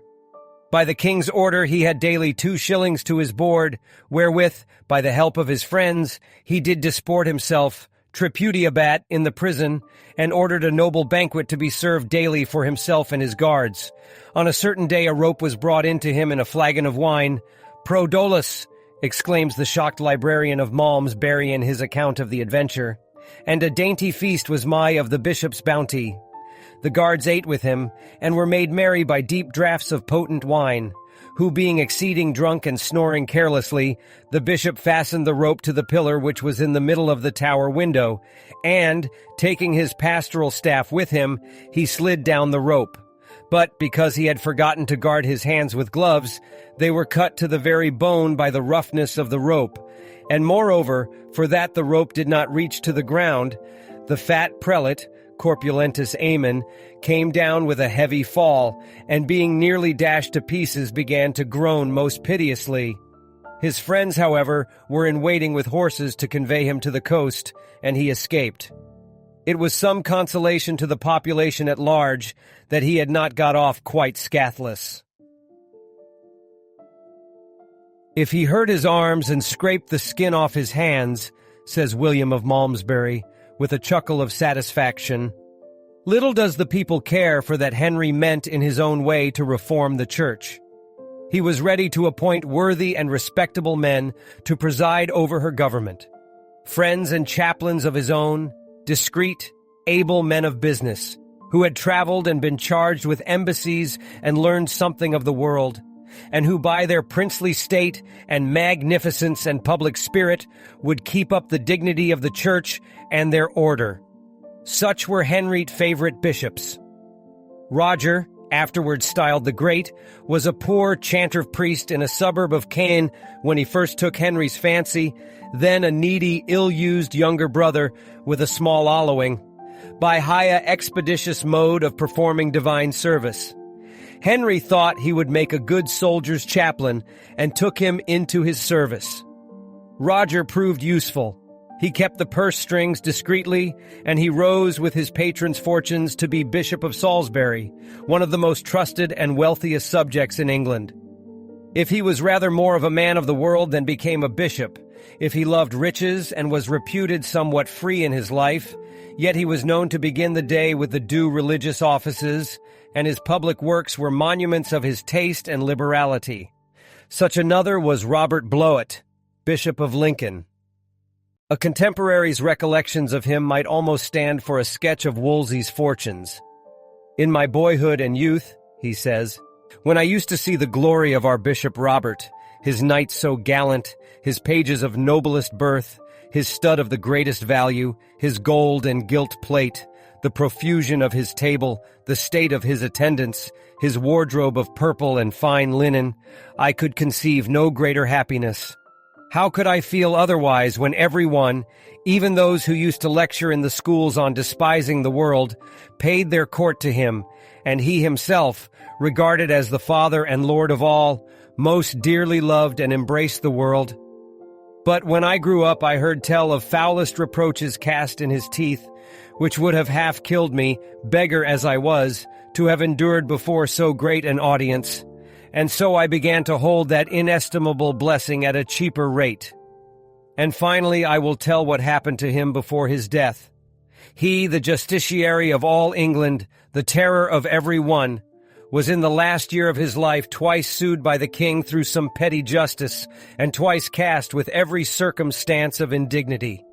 By the king's order he had daily 2 shillings to his board, wherewith, by the help of his friends, he did disport himself, tripudiabat in the prison, and ordered a noble banquet to be served daily for himself and his guards. On a certain day a rope was brought in to him in a flagon of wine. Pro dolus, exclaims the shocked librarian of Malmesbury in his account of the adventure, and a dainty feast was my of the bishop's bounty. The guards ate with him, and were made merry by deep draughts of potent wine, who being exceeding drunk and snoring carelessly, the bishop fastened the rope to the pillar which was in the middle of the tower window, and, taking his pastoral staff with him, he slid down the rope. But because he had forgotten to guard his hands with gloves, they were cut to the very bone by the roughness of the rope. And moreover, for that the rope did not reach to the ground, the fat prelate, corpulentus Ammon, came down with a heavy fall, and being nearly dashed to pieces began to groan most piteously. His friends, however, were in waiting with horses to convey him to the coast, and he escaped. It was some consolation to the population at large that he had not got off quite scathless. If he hurt his arms and scraped the skin off his hands, says William of Malmesbury, with a chuckle of satisfaction, little does the people care for that Henry meant in his own way to reform the church. He was ready to appoint worthy and respectable men to preside over her government, friends and chaplains of his own, discreet, able men of business, who had traveled and been charged with embassies and learned something of the world, and who by their princely state and magnificence and public spirit would keep up the dignity of the church and their order. Such were Henry's favorite bishops. Roger, afterwards styled the Great, was a poor chanter priest in a suburb of Caen when he first took Henry's fancy, then a needy, ill-used younger brother with a small following, by high expeditious mode of performing divine service. Henry thought he would make a good soldier's chaplain, and took him into his service. Roger proved useful. He kept the purse strings discreetly, and he rose with his patron's fortunes to be Bishop of Salisbury, one of the most trusted and wealthiest subjects in England. If he was rather more of a man of the world than became a bishop, if he loved riches and was reputed somewhat free in his life, yet he was known to begin the day with the due religious offices, and his public works were monuments of his taste and liberality. Such another was Robert Blowett, Bishop of Lincoln. A contemporary's recollections of him might almost stand for a sketch of Wolsey's fortunes. "In my boyhood and youth," he says, "when I used to see the glory of our Bishop Robert, his knights so gallant, his pages of noblest birth, his stud of the greatest value, his gold and gilt plate, the profusion of his table, the state of his attendants, his wardrobe of purple and fine linen, I could conceive no greater happiness. How could I feel otherwise when everyone, even those who used to lecture in the schools on despising the world, paid their court to him, and he himself, regarded as the Father and Lord of all, most dearly loved and embraced the world? But when I grew up, I heard tell of foulest reproaches cast in his teeth, which would have half killed me, beggar as I was, to have endured before so great an audience. And so I began to hold that inestimable blessing at a cheaper rate. And finally I will tell what happened to him before his death. He, the justiciary of all England, the terror of every one, was in the last year of his life twice sued by the king through some petty justice, and twice cast with every circumstance of indignity.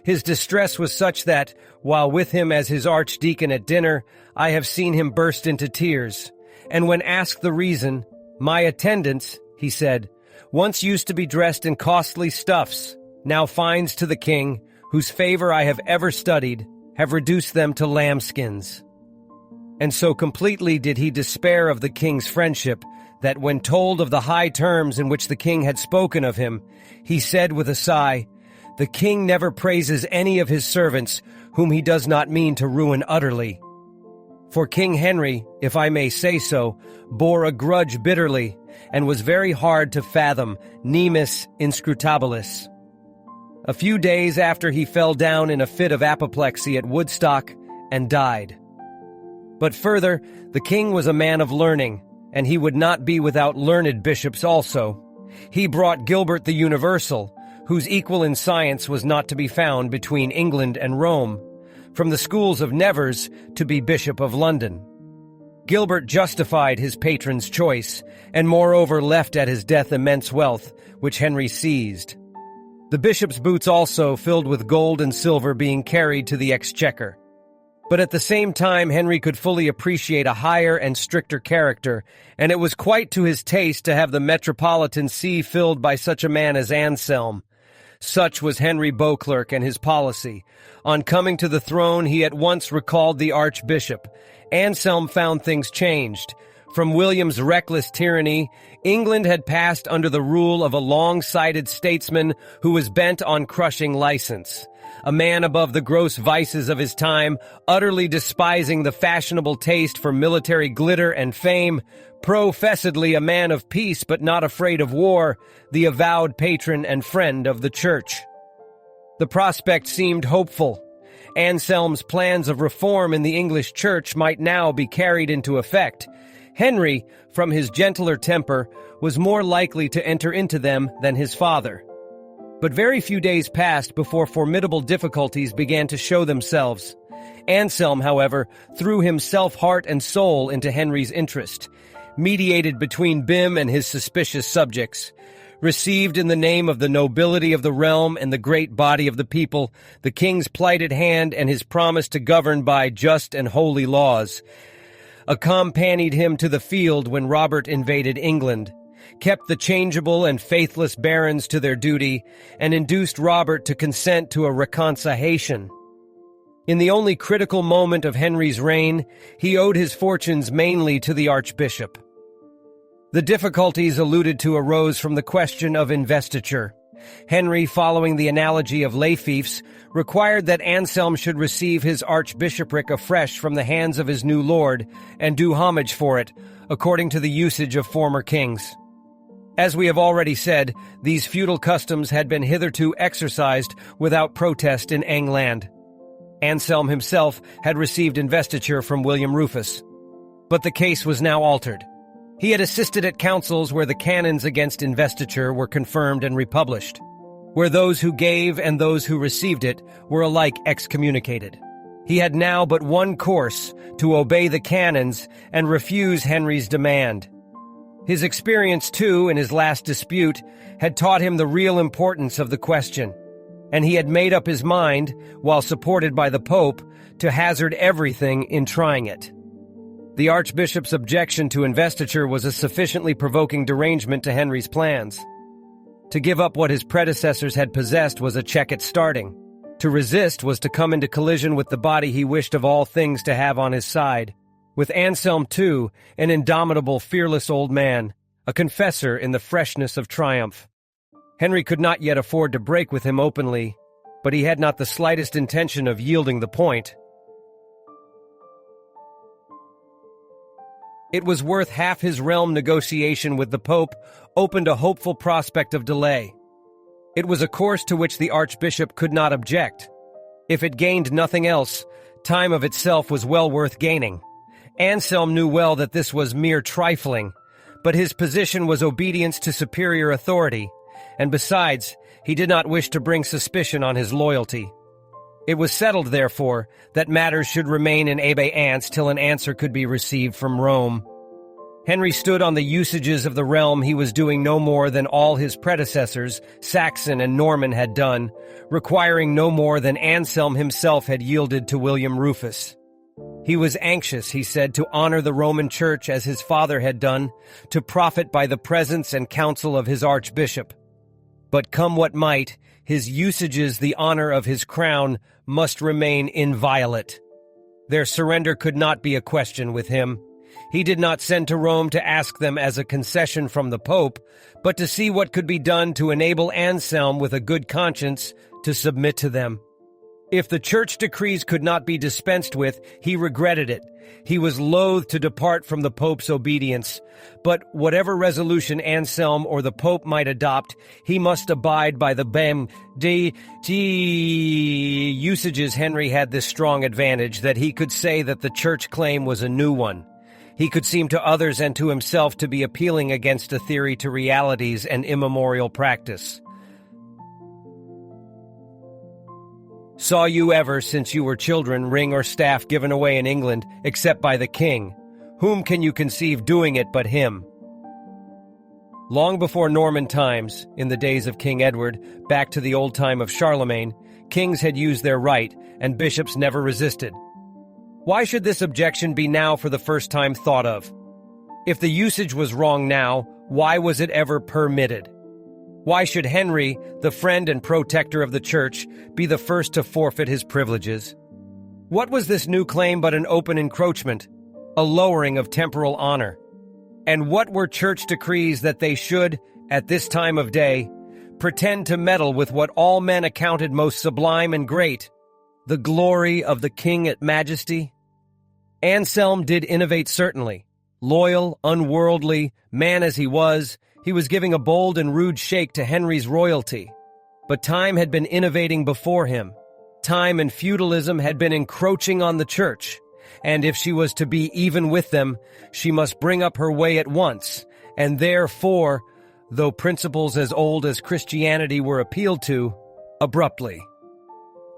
His distress was such that, while with him as his archdeacon at dinner, I have seen him burst into tears. And when asked the reason, "My attendants," he said, "once used to be dressed in costly stuffs, now fines to the king, whose favor I have ever studied, have reduced them to lambskins." And so completely did he despair of the king's friendship that when told of the high terms in which the king had spoken of him, he said with a sigh, "The king never praises any of his servants whom he does not mean to ruin utterly." For King Henry, if I may say so, bore a grudge bitterly, and was very hard to fathom, nemis inscrutabilis. A few days after he fell down in a fit of apoplexy at Woodstock and died. But further, the king was a man of learning, and he would not be without learned bishops also. He brought Gilbert the Universal, whose equal in science was not to be found between England and Rome, from the schools of Nevers to be Bishop of London. Gilbert justified his patron's choice, and moreover left at his death immense wealth, which Henry seized. The bishop's boots also filled with gold and silver being carried to the exchequer. But at the same time Henry could fully appreciate a higher and stricter character, and it was quite to his taste to have the metropolitan see filled by such a man as Anselm. Such was Henry Beauclerk and his policy. On coming to the throne, he at once recalled the archbishop. Anselm found things changed. From William's reckless tyranny, England had passed under the rule of a long-sighted statesman who was bent on crushing license. A man above the gross vices of his time, utterly despising the fashionable taste for military glitter and fame, professedly a man of peace but not afraid of war, the avowed patron and friend of the Church. The prospect seemed hopeful. Anselm's plans of reform in the English Church might now be carried into effect. Henry, from his gentler temper, was more likely to enter into them than his father. But very few days passed before formidable difficulties began to show themselves. Anselm, however, threw himself heart and soul into Henry's interest, mediated between Bim and his suspicious subjects, received in the name of the nobility of the realm and the great body of the people the king's plighted hand and his promise to govern by just and holy laws, accompanied him to the field when Robert invaded England, kept the changeable and faithless barons to their duty, and induced Robert to consent to a reconciliation. In the only critical moment of Henry's reign, he owed his fortunes mainly to the archbishop. The difficulties alluded to arose from the question of investiture. Henry, following the analogy of lay fiefs, required that Anselm should receive his archbishopric afresh from the hands of his new lord, and do homage for it, according to the usage of former kings. As we have already said, these feudal customs had been hitherto exercised without protest in England. Anselm himself had received investiture from William Rufus. But the case was now altered. He had assisted at councils where the canons against investiture were confirmed and republished, where those who gave and those who received it were alike excommunicated. He had now but one course: to obey the canons and refuse Henry's demand. His experience, too, in his last dispute, had taught him the real importance of the question, and he had made up his mind, while supported by the Pope, to hazard everything in trying it. The Archbishop's objection to investiture was a sufficiently provoking derangement to Henry's plans. To give up what his predecessors had possessed was a check at starting. To resist was to come into collision with the body he wished of all things to have on his side. With Anselm, too, an indomitable, fearless old man, a confessor in the freshness of triumph. Henry could not yet afford to break with him openly, but he had not the slightest intention of yielding the point. It was worth half his realm. Negotiation with the Pope opened a hopeful prospect of delay. It was a course to which the Archbishop could not object. If it gained nothing else, time of itself was well worth gaining. Anselm knew well that this was mere trifling, but his position was obedience to superior authority, and besides, he did not wish to bring suspicion on his loyalty. It was settled, therefore, that matters should remain in abeyance till an answer could be received from Rome. Henry stood on the usages of the realm. He was doing no more than all his predecessors, Saxon and Norman, had done, requiring no more than Anselm himself had yielded to William Rufus. He was anxious, he said, to honor the Roman Church as his father had done, to profit by the presence and counsel of his archbishop. But come what might, his usages, the honor of his crown, must remain inviolate. Their surrender could not be a question with him. He did not send to Rome to ask them as a concession from the Pope, but to see what could be done to enable Anselm with a good conscience to submit to them. If the church decrees could not be dispensed with, he regretted it. He was loath to depart from the Pope's obedience, but whatever resolution Anselm or the Pope might adopt, he must abide by the usages. Henry had this strong advantage, that he could say that the church claim was a new one. He could seem to others and to himself to be appealing against a theory to realities and immemorial practice. Saw you ever, since you were children, ring or staff given away in England, except by the king? Whom can you conceive doing it but him? Long before Norman times, in the days of King Edward, back to the old time of Charlemagne, kings had used their right, and bishops never resisted. Why should this objection be now for the first time thought of? If the usage was wrong now, why was it ever permitted? Why should Henry, the friend and protector of the Church, be the first to forfeit his privileges? What was this new claim but an open encroachment, a lowering of temporal honor? And what were Church decrees that they should, at this time of day, pretend to meddle with what all men accounted most sublime and great, the glory of the King at majesty? Anselm did innovate, certainly. Loyal, unworldly, man as he was giving a bold and rude shake to Henry's royalty. But time had been innovating before him. Time and feudalism had been encroaching on the Church, and if she was to be even with them, she must bring up her way at once, and therefore, though principles as old as Christianity were appealed to, abruptly.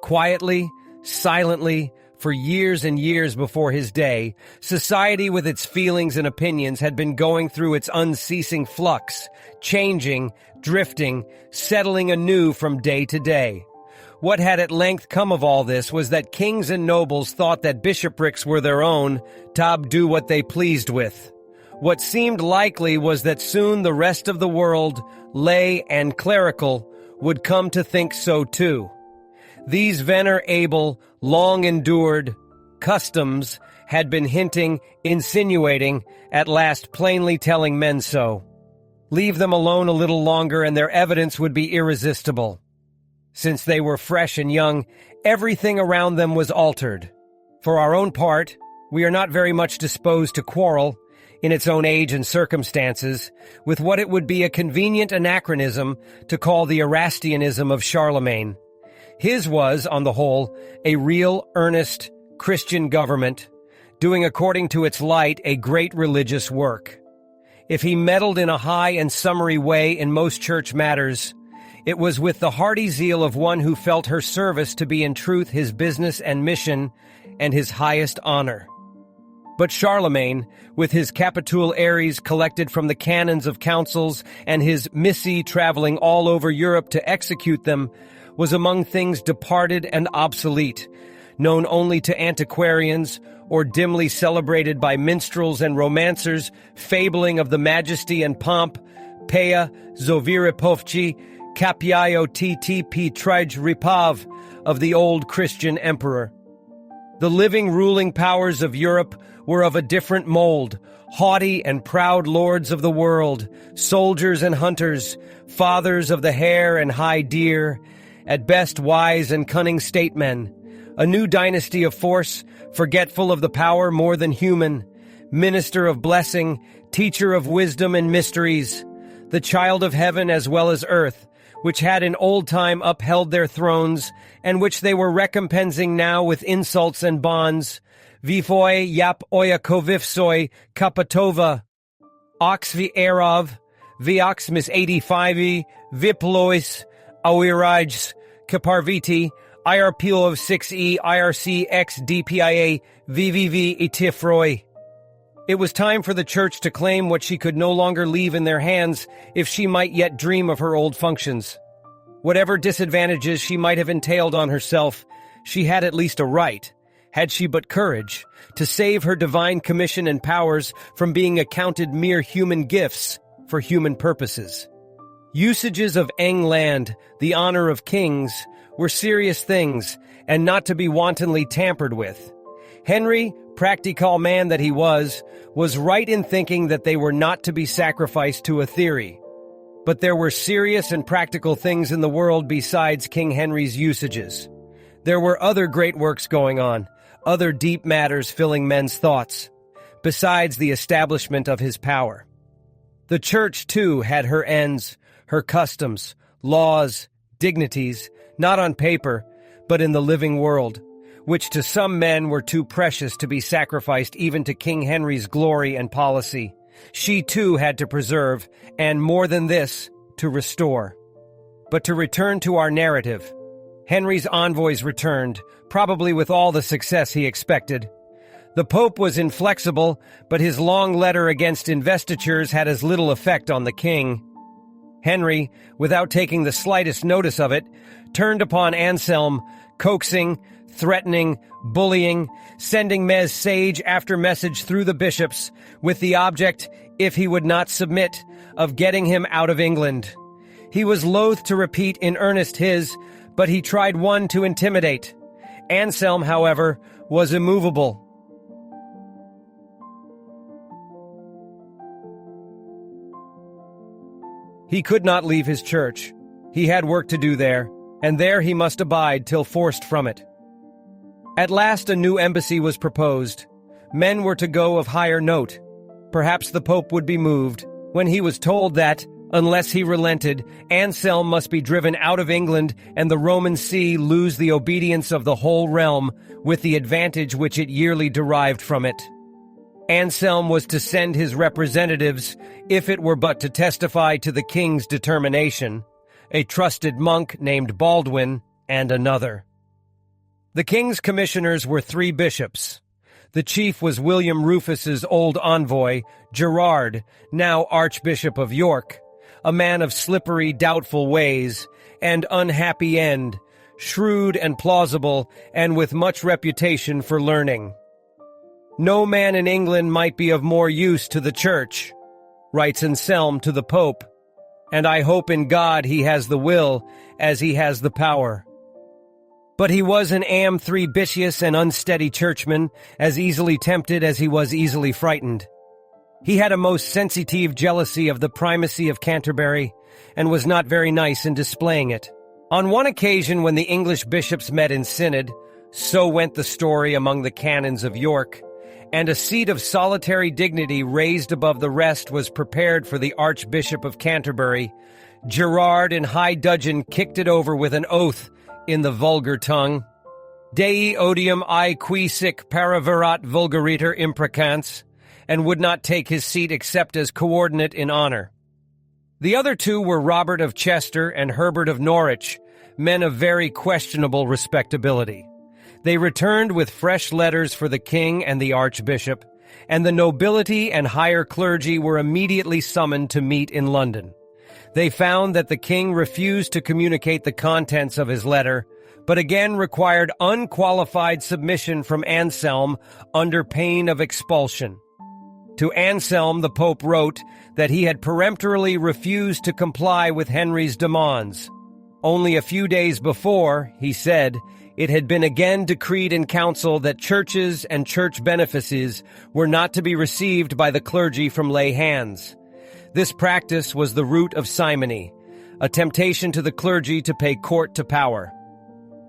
Quietly, silently, for years and years before his day, society with its feelings and opinions had been going through its unceasing flux, changing, drifting, settling anew from day to day. What had at length come of all this was that kings and nobles thought that bishoprics were their own, to do what they pleased with. What seemed likely was that soon the rest of the world, lay and clerical, would come to think so too. These venerable, long-endured customs had been hinting, insinuating, at last plainly telling men so. Leave them alone a little longer and their evidence would be irresistible. Since they were fresh and young, everything around them was altered. For our own part, we are not very much disposed to quarrel. in its own age and circumstances, with what it would be a convenient anachronism to call the Erastianism of Charlemagne. His was, on the whole, a real, earnest, Christian government, doing according to its light a great religious work. If he meddled in a high and summary way in most church matters, it was with the hearty zeal of one who felt her service to be in truth his business and mission and his highest honor. But Charlemagne, with his Capitule Aries collected from the canons of councils and his missi traveling all over Europe to execute them, was among things departed and obsolete, known only to antiquarians or dimly celebrated by minstrels and romancers, fabling of the majesty and pomp, Pea, Zoviripovci, Kapiaio TTP Trij Ripav, of the old Christian emperor. The living ruling powers of Europe were of a different mold, haughty and proud lords of the world, soldiers and hunters, fathers of the hare and high deer, at best wise and cunning statesmen, a new dynasty of force, forgetful of the power more than human, minister of blessing, teacher of wisdom and mysteries, the child of heaven as well as earth, which had in old time upheld their thrones, and which they were recompensing now with insults and bonds. Vifoi yap oyakovifsoi kapatova, oxvi erav, vioxmis 85, viplois, awirajs, kaparviti, IRPO of 6E, IRC X DPIA, VVV etifroi. It was time for the church to claim what she could no longer leave in their hands if she might yet dream of her old functions. Whatever disadvantages she might have entailed on herself, she had at least a right, had she but courage, to save her divine commission and powers from being accounted mere human gifts for human purposes. Usages of Eng land, the honor of kings, were serious things and not to be wantonly tampered with. Henry, practical man that he was right in thinking that they were not to be sacrificed to a theory. But there were serious and practical things in the world besides King Henry's usages. There were other great works going on, other deep matters filling men's thoughts, besides the establishment of his power. The church, too, had her ends, her customs, laws, dignities, not on paper, but in the living world, which to some men were too precious to be sacrificed even to King Henry's glory and policy. She too had to preserve, and more than this, to restore. But to return to our narrative, Henry's envoys returned, probably with all the success he expected. The Pope was inflexible, but his long letter against investitures had as little effect on the king. Henry, without taking the slightest notice of it, turned upon Anselm, coaxing, threatening, bullying, sending message after message through the bishops, with the object, if he would not submit, of getting him out of England. He was loath to repeat in earnest his, but he tried one to intimidate. Anselm, however, was immovable. He could not leave his church. He had work to do there, and there he must abide till forced from it. At last a new embassy was proposed. Men were to go of higher note. Perhaps the Pope would be moved, when he was told that, unless he relented, Anselm must be driven out of England and the Roman See lose the obedience of the whole realm, with the advantage which it yearly derived from it. Anselm was to send his representatives, if it were but to testify to the king's determination, a trusted monk named Baldwin, and another. The king's commissioners were 3 bishops. The chief was William Rufus's old envoy, Gerard, now Archbishop of York, a man of slippery, doubtful ways, and unhappy end, shrewd and plausible, and with much reputation for learning. No man in England might be of more use to the Church, writes Anselm to the Pope, and I hope in God he has the will as he has the power. But he was an ambitious and unsteady churchman, as easily tempted as he was easily frightened. He had a most sensitive jealousy of the primacy of Canterbury, and was not very nice in displaying it. On one occasion when the English bishops met in synod, so went the story among the canons of York, and a seat of solitary dignity raised above the rest was prepared for the Archbishop of Canterbury. Gerard in high dudgeon kicked it over with an oath in the vulgar tongue. Dei odium I qui sic paraverat vulgariter imprecans, and would not take his seat except as coordinate in honor. The other two were Robert of Chester and Herbert of Norwich, men of very questionable respectability. They returned with fresh letters for the king and the archbishop, and the nobility and higher clergy were immediately summoned to meet in London. They found that the king refused to communicate the contents of his letter, but again required unqualified submission from Anselm under pain of expulsion. To Anselm, the Pope wrote that he had peremptorily refused to comply with Henry's demands. Only a few days before, he said, it had been again decreed in council that churches and church benefices were not to be received by the clergy from lay hands. This practice was the root of simony, a temptation to the clergy to pay court to power.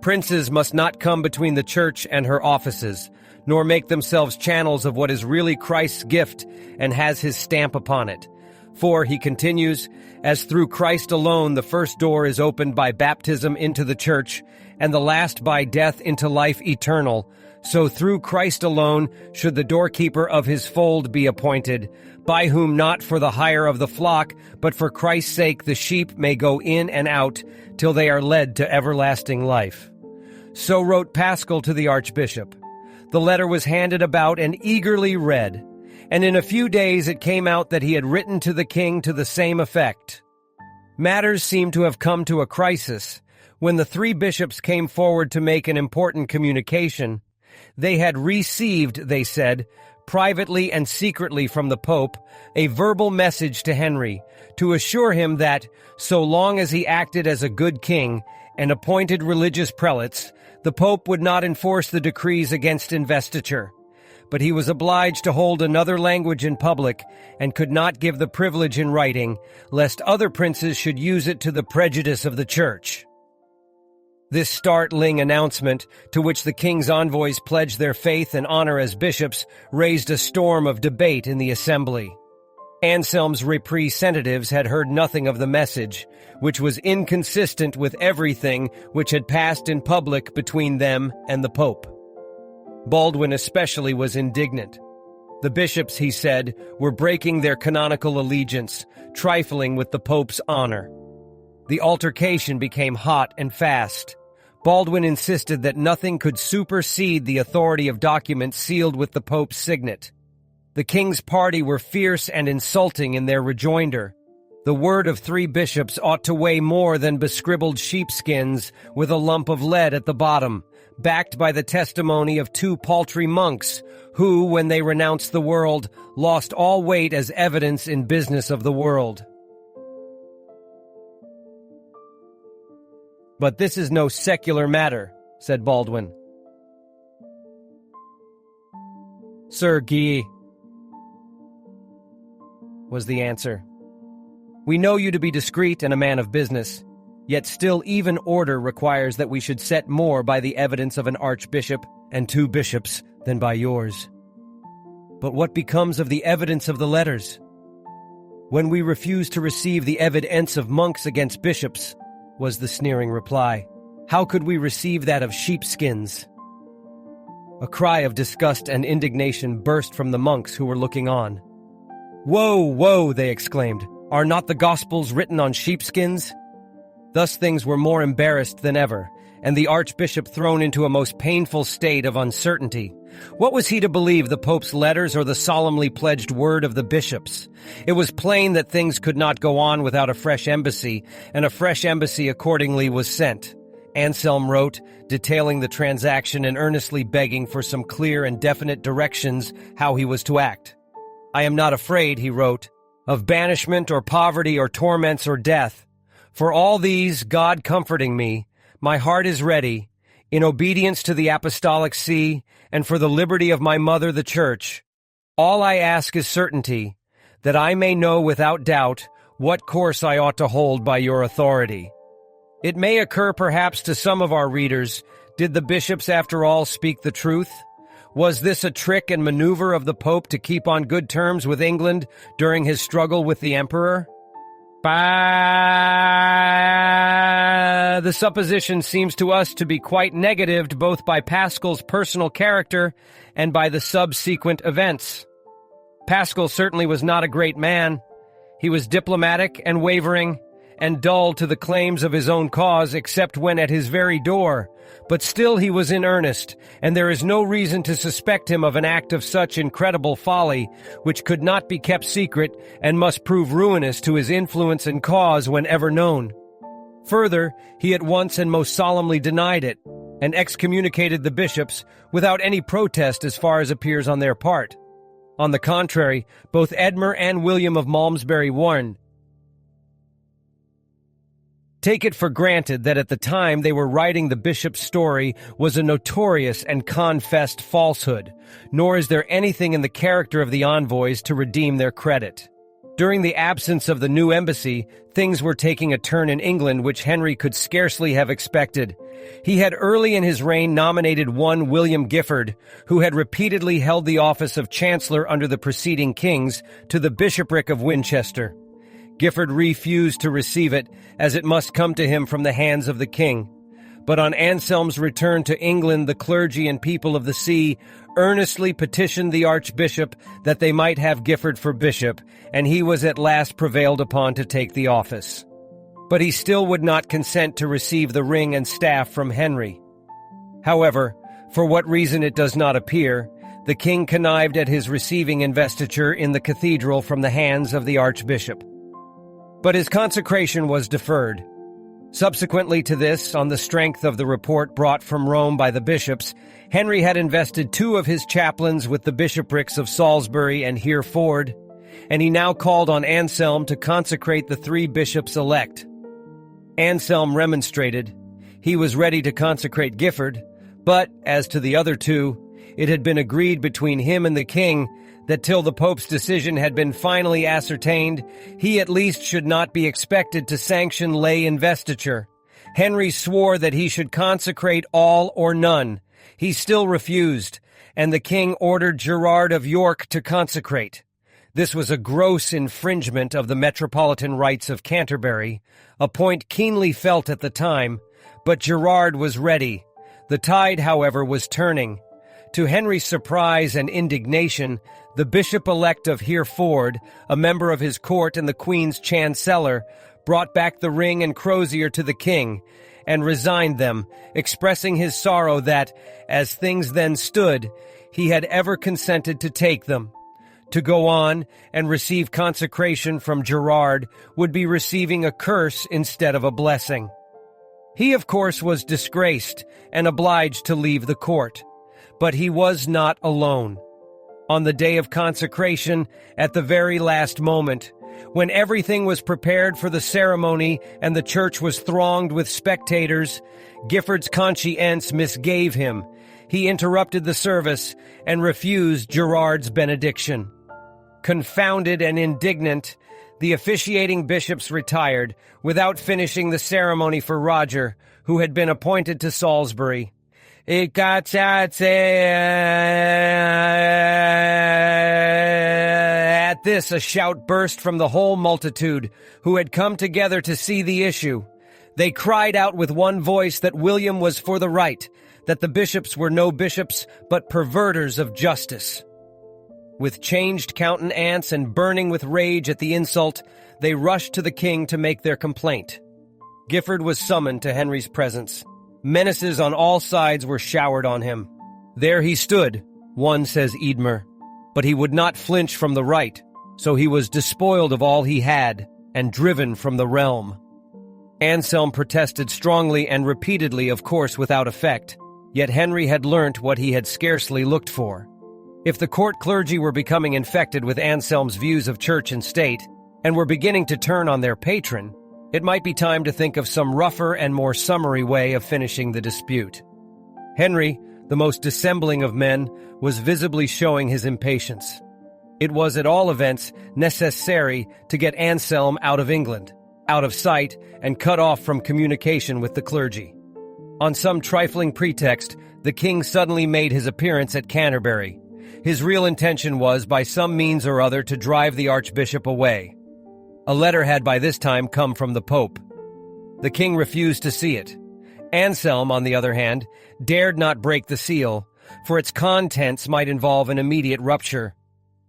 Princes must not come between the church and her offices, nor make themselves channels of what is really Christ's gift and has his stamp upon it. For, he continues, as through Christ alone the first door is opened by baptism into the church, and the last by death into life eternal, so through Christ alone should the doorkeeper of his fold be appointed, by whom not for the hire of the flock, but for Christ's sake the sheep may go in and out, till they are led to everlasting life. So wrote Paschal to the archbishop. The letter was handed about and eagerly read, and in a few days it came out that he had written to the king to the same effect. Matters seemed to have come to a crisis. When the three bishops came forward to make an important communication, they had received, they said, privately and secretly from the Pope, a verbal message to Henry, to assure him that, so long as he acted as a good king and appointed religious prelates, the Pope would not enforce the decrees against investiture. But he was obliged to hold another language in public, and could not give the privilege in writing, lest other princes should use it to the prejudice of the Church. This startling announcement, to which the king's envoys pledged their faith and honor as bishops, raised a storm of debate in the assembly. Anselm's representatives had heard nothing of the message, which was inconsistent with everything which had passed in public between them and the Pope. Baldwin especially was indignant. The bishops, he said, were breaking their canonical allegiance, trifling with the Pope's honor. The altercation became hot and fast. Baldwin insisted that nothing could supersede the authority of documents sealed with the Pope's signet. The king's party were fierce and insulting in their rejoinder. The word of three bishops ought to weigh more than bescribbled sheepskins with a lump of lead at the bottom, backed by the testimony of two paltry monks who, when they renounced the world, lost all weight as evidence in business of the world. But this is no secular matter, said Baldwin. Sir Guy, was the answer. We know you to be discreet and a man of business, yet still even order requires that we should set more by the evidence of an archbishop and two bishops than by yours. But what becomes of the evidence of the letters? When we refuse to receive the evidence of monks against bishops, was the sneering reply, how could we receive that of sheepskins? A cry of disgust and indignation burst from the monks who were looking on. Woe, woe, they exclaimed. Are not the Gospels written on sheepskins? Thus things were more embarrassed than ever, and the archbishop thrown into a most painful state of uncertainty. What was he to believe, the Pope's letters or the solemnly pledged word of the bishops? It was plain that things could not go on without a fresh embassy, and a fresh embassy accordingly was sent. Anselm wrote, detailing the transaction and earnestly begging for some clear and definite directions how he was to act. I am not afraid, he wrote, of banishment or poverty or torments or death. For all these, God comforting me, my heart is ready, in obedience to the apostolic see, and for the liberty of my mother the Church. All I ask is certainty, that I may know without doubt what course I ought to hold by your authority. It may occur perhaps to some of our readers, did the bishops after all speak the truth? Was this a trick and maneuver of the Pope to keep on good terms with England during his struggle with the Emperor? The supposition seems to us to be quite negatived both by Pascal's personal character and by the subsequent events. Pascal certainly was not a great man. He was diplomatic and wavering, and dull to the claims of his own cause except when at his very door. But still he was in earnest, and there is no reason to suspect him of an act of such incredible folly, which could not be kept secret and must prove ruinous to his influence and cause whenever known. Further, he at once and most solemnly denied it, and excommunicated the bishops without any protest as far as appears on their part. On the contrary, both Edmer and William of Malmesbury warned. Take it for granted that at the time they were writing the bishop's story was a notorious and confessed falsehood, nor is there anything in the character of the envoys to redeem their credit. During the absence of the new embassy, things were taking a turn in England which Henry could scarcely have expected. He had early in his reign nominated one William Gifford, who had repeatedly held the office of Chancellor under the preceding kings, to the bishopric of Winchester. Gifford refused to receive it, as it must come to him from the hands of the king. But on Anselm's return to England, the clergy and people of the see earnestly petitioned the archbishop that they might have Gifford for bishop, and he was at last prevailed upon to take the office. But he still would not consent to receive the ring and staff from Henry. However, for what reason it does not appear, the king connived at his receiving investiture in the cathedral from the hands of the archbishop. But his consecration was deferred. Subsequently to this, on the strength of the report brought from Rome by the bishops, Henry had invested 2 of his chaplains with the bishoprics of Salisbury and Hereford, and he now called on Anselm to consecrate the 3 bishops elect. Anselm remonstrated. He was ready to consecrate Gifford, but, as to the other 2, it had been agreed between him and the king that till the Pope's decision had been finally ascertained, he at least should not be expected to sanction lay investiture. Henry swore that he should consecrate all or none. He still refused, and the king ordered Gerard of York to consecrate. This was a gross infringement of the metropolitan rights of Canterbury, a point keenly felt at the time, but Gerard was ready. The tide, however, was turning. To Henry's surprise and indignation, the bishop-elect of Hereford, a member of his court and the Queen's chancellor, brought back the ring and crozier to the king, and resigned them, expressing his sorrow that, as things then stood, he had ever consented to take them. To go on and receive consecration from Gerard would be receiving a curse instead of a blessing. He, of course, was disgraced and obliged to leave the court. But he was not alone. On the day of consecration, at the very last moment, when everything was prepared for the ceremony and the church was thronged with spectators, Gifford's conscience misgave him. He interrupted the service and refused Gerard's benediction. Confounded and indignant, the officiating bishops retired without finishing the ceremony for Roger, who had been appointed to Salisbury. At this, a shout burst from the whole multitude, who had come together to see the issue. They cried out with one voice that William was for the right, that the bishops were no bishops, but perverters of justice. With changed countenance and burning with rage at the insult, they rushed to the king to make their complaint. Gifford was summoned to Henry's presence. Menaces on all sides were showered on him. There he stood, one says Edmer, but he would not flinch from the right, so he was despoiled of all he had and driven from the realm. Anselm protested strongly and repeatedly, of course without effect, yet Henry had learnt what he had scarcely looked for. If the court clergy were becoming infected with Anselm's views of church and state, and were beginning to turn on their patron, it might be time to think of some rougher and more summary way of finishing the dispute. Henry, the most dissembling of men, was visibly showing his impatience. It was at all events necessary to get Anselm out of England, out of sight, and cut off from communication with the clergy. On some trifling pretext, the king suddenly made his appearance at Canterbury. His real intention was, by some means or other, to drive the archbishop away. A letter had by this time come from the Pope. The king refused to see it. Anselm, on the other hand, dared not break the seal, for its contents might involve an immediate rupture.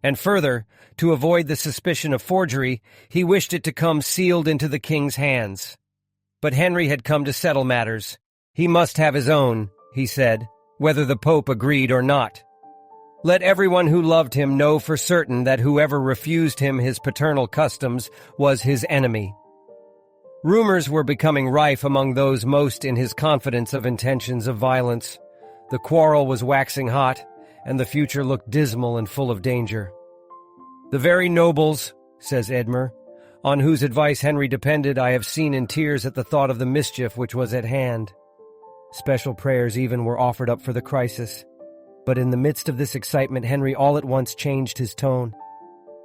And further, to avoid the suspicion of forgery, he wished it to come sealed into the king's hands. But Henry had come to settle matters. He must have his own, he said, whether the Pope agreed or not. Let everyone who loved him know for certain that whoever refused him his paternal customs was his enemy. Rumors were becoming rife among those most in his confidence of intentions of violence. The quarrel was waxing hot, and the future looked dismal and full of danger. The very nobles, says Edmer, on whose advice Henry depended, I have seen in tears at the thought of the mischief which was at hand. Special prayers even were offered up for the crisis. But in the midst of this excitement, Henry all at once changed his tone.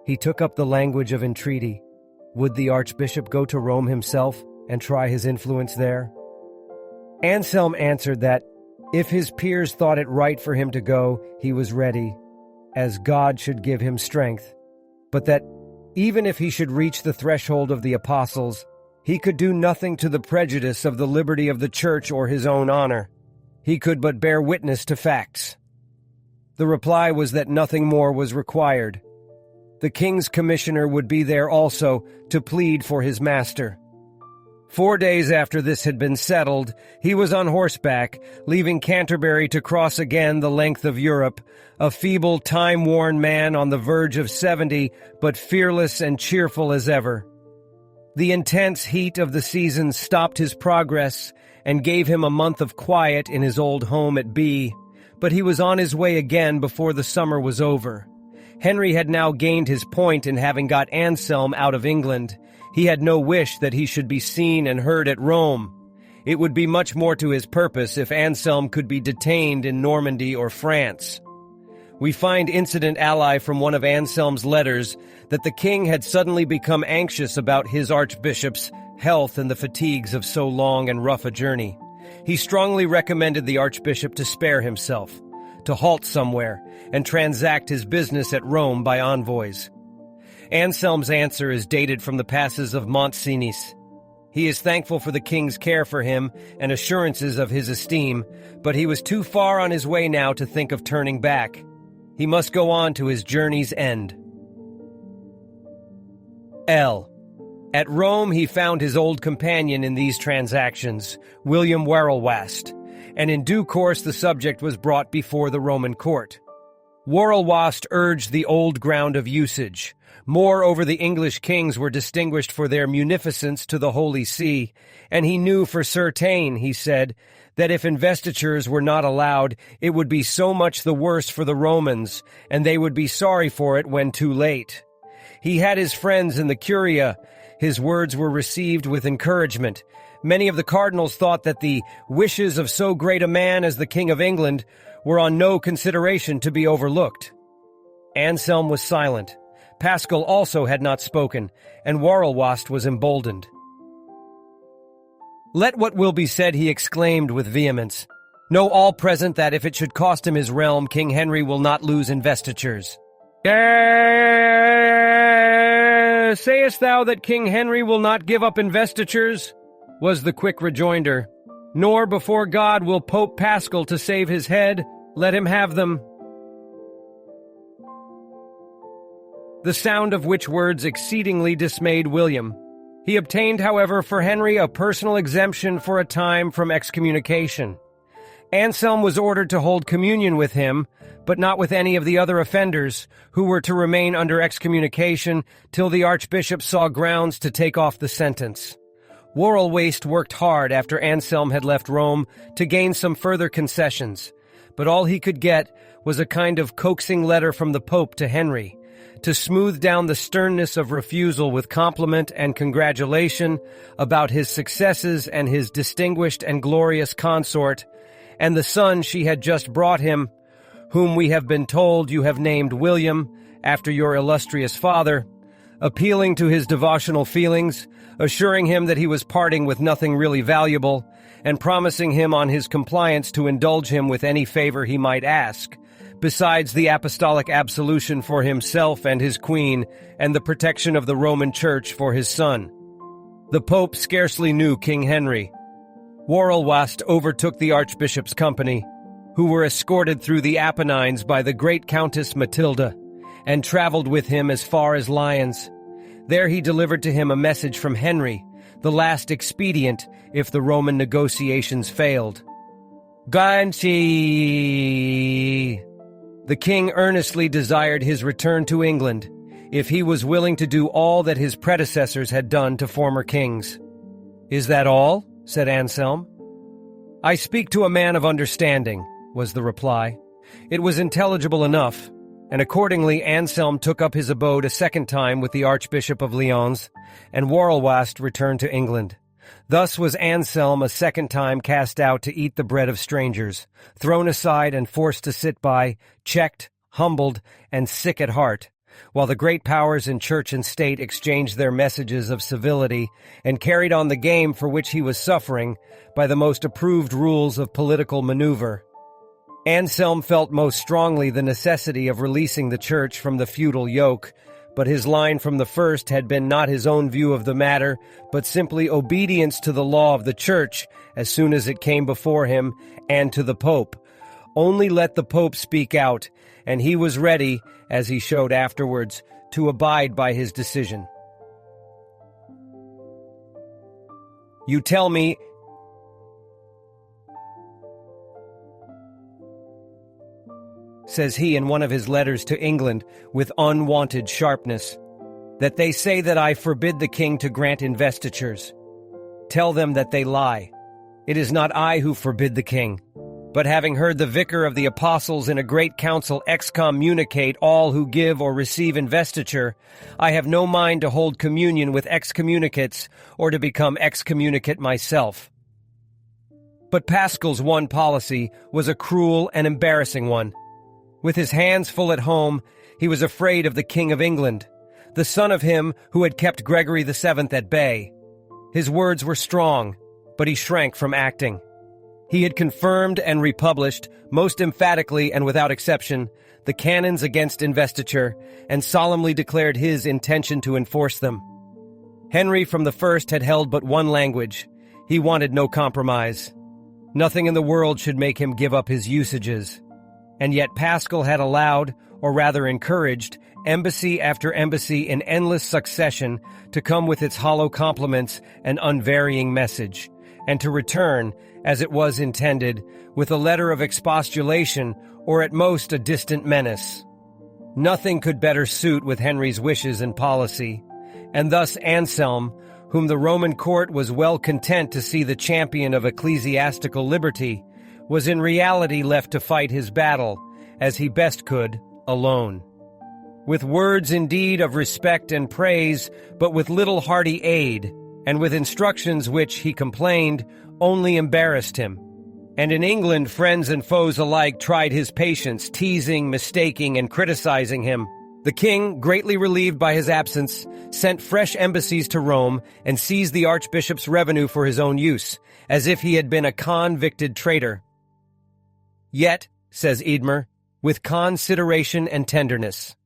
He took up the language of entreaty. Would the archbishop go to Rome himself and try his influence there? Anselm answered that, if his peers thought it right for him to go, he was ready, as God should give him strength, but that, even if he should reach the threshold of the apostles, he could do nothing to the prejudice of the liberty of the church or his own honor. He could but bear witness to facts. The reply was that nothing more was required. The king's commissioner would be there also to plead for his master. 4 days after this had been settled, he was on horseback, leaving Canterbury to cross again the length of Europe, a feeble, time-worn man on the verge of 70, but fearless and cheerful as ever. The intense heat of the season stopped his progress and gave him a month of quiet in his old home at B, but he was on his way again before the summer was over. Henry had now gained his point in having got Anselm out of England. He had no wish that he should be seen and heard at Rome. It would be much more to his purpose if Anselm could be detained in Normandy or France. We find incident ally from one of Anselm's letters that the king had suddenly become anxious about his archbishop's health and the fatigues of so long and rough a journey. He strongly recommended the archbishop to spare himself, to halt somewhere, and transact his business at Rome by envoys. Anselm's answer is dated from the passes of Mont Cenis. He is thankful for the king's care for him and assurances of his esteem, but he was too far on his way now to think of turning back. He must go on to his journey's end. L. At Rome he found his old companion in these transactions, William Warelwast, and in due course the subject was brought before the Roman court. Warelwast urged the old ground of usage. Moreover, the English kings were distinguished for their munificence to the Holy See, and he knew for certain, he said, that if investitures were not allowed, it would be so much the worse for the Romans, and they would be sorry for it when too late. He had his friends in the Curia. His words were received with encouragement. Many of the cardinals thought that the wishes of so great a man as the King of England were on no consideration to be overlooked. Anselm was silent. Paschal also had not spoken, and Warelwast was emboldened. Let what will be said, he exclaimed with vehemence. Know all present that if it should cost him his realm, King Henry will not lose investitures. Sayest thou that King Henry will not give up investitures? Was the quick rejoinder. Nor before God will Pope Paschal to save his head. Let him have them. The sound of which words exceedingly dismayed William. He obtained, however, for Henry a personal exemption for a time from excommunication. Anselm was ordered to hold communion with him, but not with any of the other offenders, who were to remain under excommunication till the archbishop saw grounds to take off the sentence. Warelwast worked hard after Anselm had left Rome to gain some further concessions, but all he could get was a kind of coaxing letter from the Pope to Henry, to smooth down the sternness of refusal with compliment and congratulation about his successes and his distinguished and glorious consort, and the son she had just brought him, whom we have been told you have named William, after your illustrious father, appealing to his devotional feelings, assuring him that he was parting with nothing really valuable, and promising him on his compliance to indulge him with any favor he might ask, besides the apostolic absolution for himself and his queen, and the protection of the Roman Church for his son. The Pope scarcely knew King Henry. Warelwast overtook the Archbishop's company, who were escorted through the Apennines by the great Countess Matilda, and traveled with him as far as Lyons. There he delivered to him a message from Henry, the last expedient if the Roman negotiations failed. Ganchi! The king earnestly desired his return to England, if he was willing to do all that his predecessors had done to former kings. "Is that all?" said Anselm. "I speak to a man of understanding," was the reply. It was intelligible enough, and accordingly Anselm took up his abode a second time with the Archbishop of Lyons, and Warelwast returned to England. Thus was Anselm a second time cast out to eat the bread of strangers, thrown aside and forced to sit by, checked, humbled, and sick at heart, while the great powers in church and state exchanged their messages of civility and carried on the game for which he was suffering by the most approved rules of political maneuver. Anselm felt most strongly the necessity of releasing the church from the feudal yoke, but his line from the first had been not his own view of the matter, but simply obedience to the law of the church as soon as it came before him, and to the Pope. Only let the Pope speak out, and he was ready, as he showed afterwards, to abide by his decision. "You tell me," says he in one of his letters to England with unwonted sharpness, "that they say that I forbid the king to grant investitures. Tell them that they lie. It is not I who forbid the king, but having heard the vicar of the apostles in a great council excommunicate all who give or receive investiture, I have no mind to hold communion with excommunicates or to become excommunicate myself." But Paschal's one policy was a cruel and embarrassing one. With his hands full at home, he was afraid of the King of England, the son of him who had kept Gregory VII at bay. His words were strong, but he shrank from acting. He had confirmed and republished, most emphatically and without exception, the canons against investiture, and solemnly declared his intention to enforce them. Henry from the first had held but one language. He wanted no compromise. Nothing in the world should make him give up his usages. And yet Paschal had allowed, or rather encouraged, embassy after embassy in endless succession to come with its hollow compliments and unvarying message, and to return, as it was intended, with a letter of expostulation or at most a distant menace. Nothing could better suit with Henry's wishes and policy, and thus Anselm, whom the Roman court was well content to see the champion of ecclesiastical liberty, was in reality left to fight his battle, as he best could, alone. With words indeed of respect and praise, but with little hearty aid, and with instructions which, he complained, only embarrassed him. And in England, friends and foes alike tried his patience, teasing, mistaking, and criticizing him. The king, greatly relieved by his absence, sent fresh embassies to Rome and seized the archbishop's revenue for his own use, as if he had been a convicted traitor. Yet, says Eadmer, with consideration and tenderness.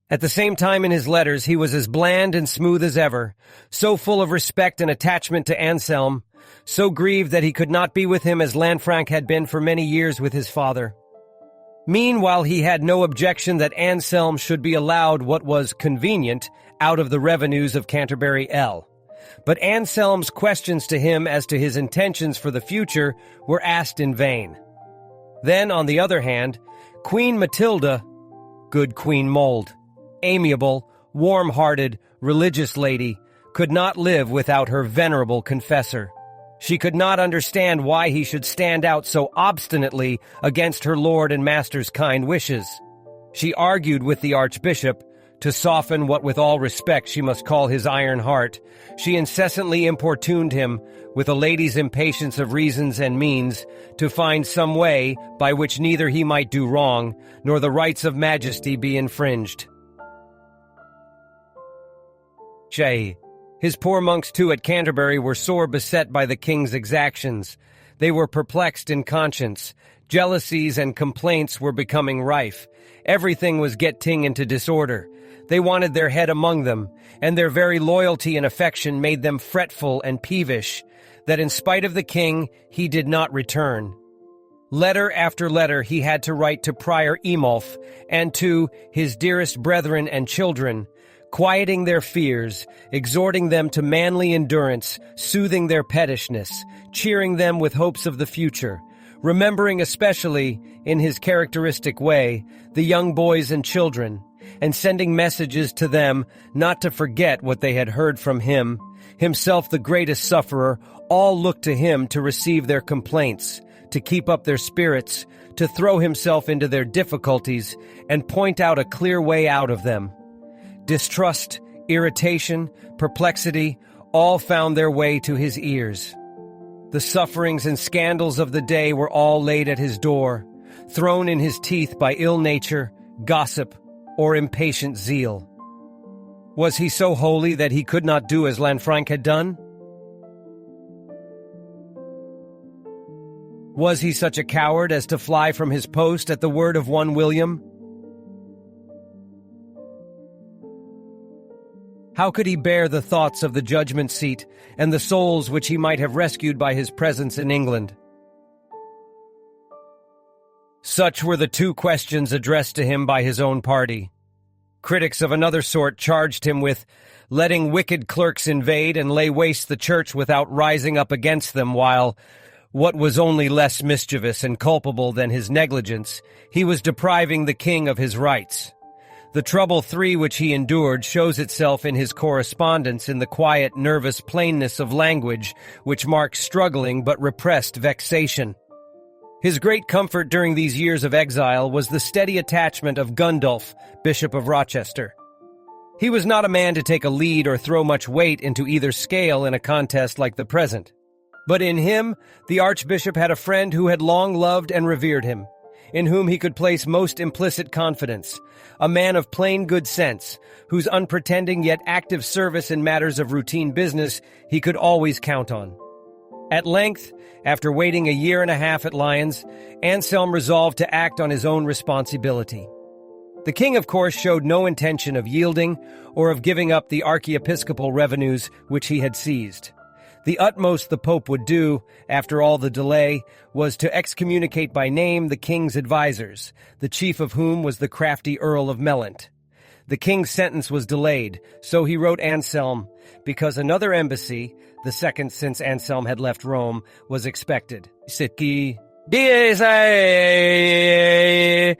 At the same time in his letters he was as bland and smooth as ever, so full of respect and attachment to Anselm, so grieved that he could not be with him as Lanfranc had been for many years with his father. Meanwhile he had no objection that Anselm should be allowed what was convenient out of the revenues of Canterbury L. But Anselm's questions to him as to his intentions for the future were asked in vain. Then, on the other hand, Queen Matilda, good Queen Mold, amiable, warm-hearted, religious lady, could not live without her venerable confessor. She could not understand why he should stand out so obstinately against her lord and master's kind wishes. She argued with the archbishop, to soften what with all respect she must call his iron heart. She incessantly importuned him, with a lady's impatience of reasons and means, to find some way by which neither he might do wrong, nor the rights of majesty be infringed. J. His poor monks, too, at Canterbury were sore beset by the king's exactions. They were perplexed in conscience. Jealousies and complaints were becoming rife. Everything was getting into disorder. They wanted their head among them, and their very loyalty and affection made them fretful and peevish, that in spite of the king, he did not return. Letter after letter he had to write to Prior Emulf and to his dearest brethren and children, quieting their fears, exhorting them to manly endurance, soothing their pettishness, cheering them with hopes of the future, remembering especially, in his characteristic way, the young boys and children, and sending messages to them not to forget what they had heard from him. Himself the greatest sufferer, all looked to him to receive their complaints, to keep up their spirits, to throw himself into their difficulties, and point out a clear way out of them. Distrust, irritation, perplexity, all found their way to his ears. The sufferings and scandals of the day were all laid at his door, thrown in his teeth by ill nature, gossip, or impatient zeal. Was he so holy that he could not do as Lanfranc had done? Was he such a coward as to fly from his post at the word of one William? How could he bear the thoughts of the judgment seat and the souls which he might have rescued by his presence in England? Such were the two questions addressed to him by his own party. Critics of another sort charged him with letting wicked clerks invade and lay waste the church without rising up against them, while, what was only less mischievous and culpable than his negligence, he was depriving the king of his rights. The trouble, which he endured shows itself in his correspondence in the quiet, nervous plainness of language which marks struggling but repressed vexation. His great comfort during these years of exile was the steady attachment of Gundulf, Bishop of Rochester. He was not a man to take a lead or throw much weight into either scale in a contest like the present. But in him, the archbishop had a friend who had long loved and revered him, in whom he could place most implicit confidence, a man of plain good sense, whose unpretending yet active service in matters of routine business he could always count on. At length, after waiting a year and a half at Lyons, Anselm resolved to act on his own responsibility. The king, of course, showed no intention of yielding or of giving up the archiepiscopal revenues which he had seized. The utmost the Pope would do, after all the delay, was to excommunicate by name the king's advisers, the chief of whom was the crafty Earl of Mellent. The king's sentence was delayed, so he wrote Anselm, because another embassy, the second since Anselm had left Rome, was expected.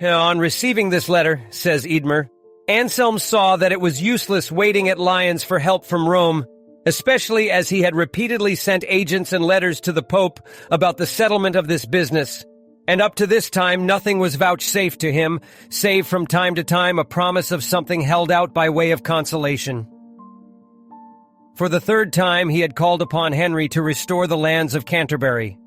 On receiving this letter, says Eadmer, Anselm saw that it was useless waiting at Lyons for help from Rome, especially as he had repeatedly sent agents and letters to the Pope about the settlement of this business, and up to this time nothing was vouchsafed to him, save from time to time a promise of something held out by way of consolation. For the third time he had called upon Henry to restore the lands of Canterbury.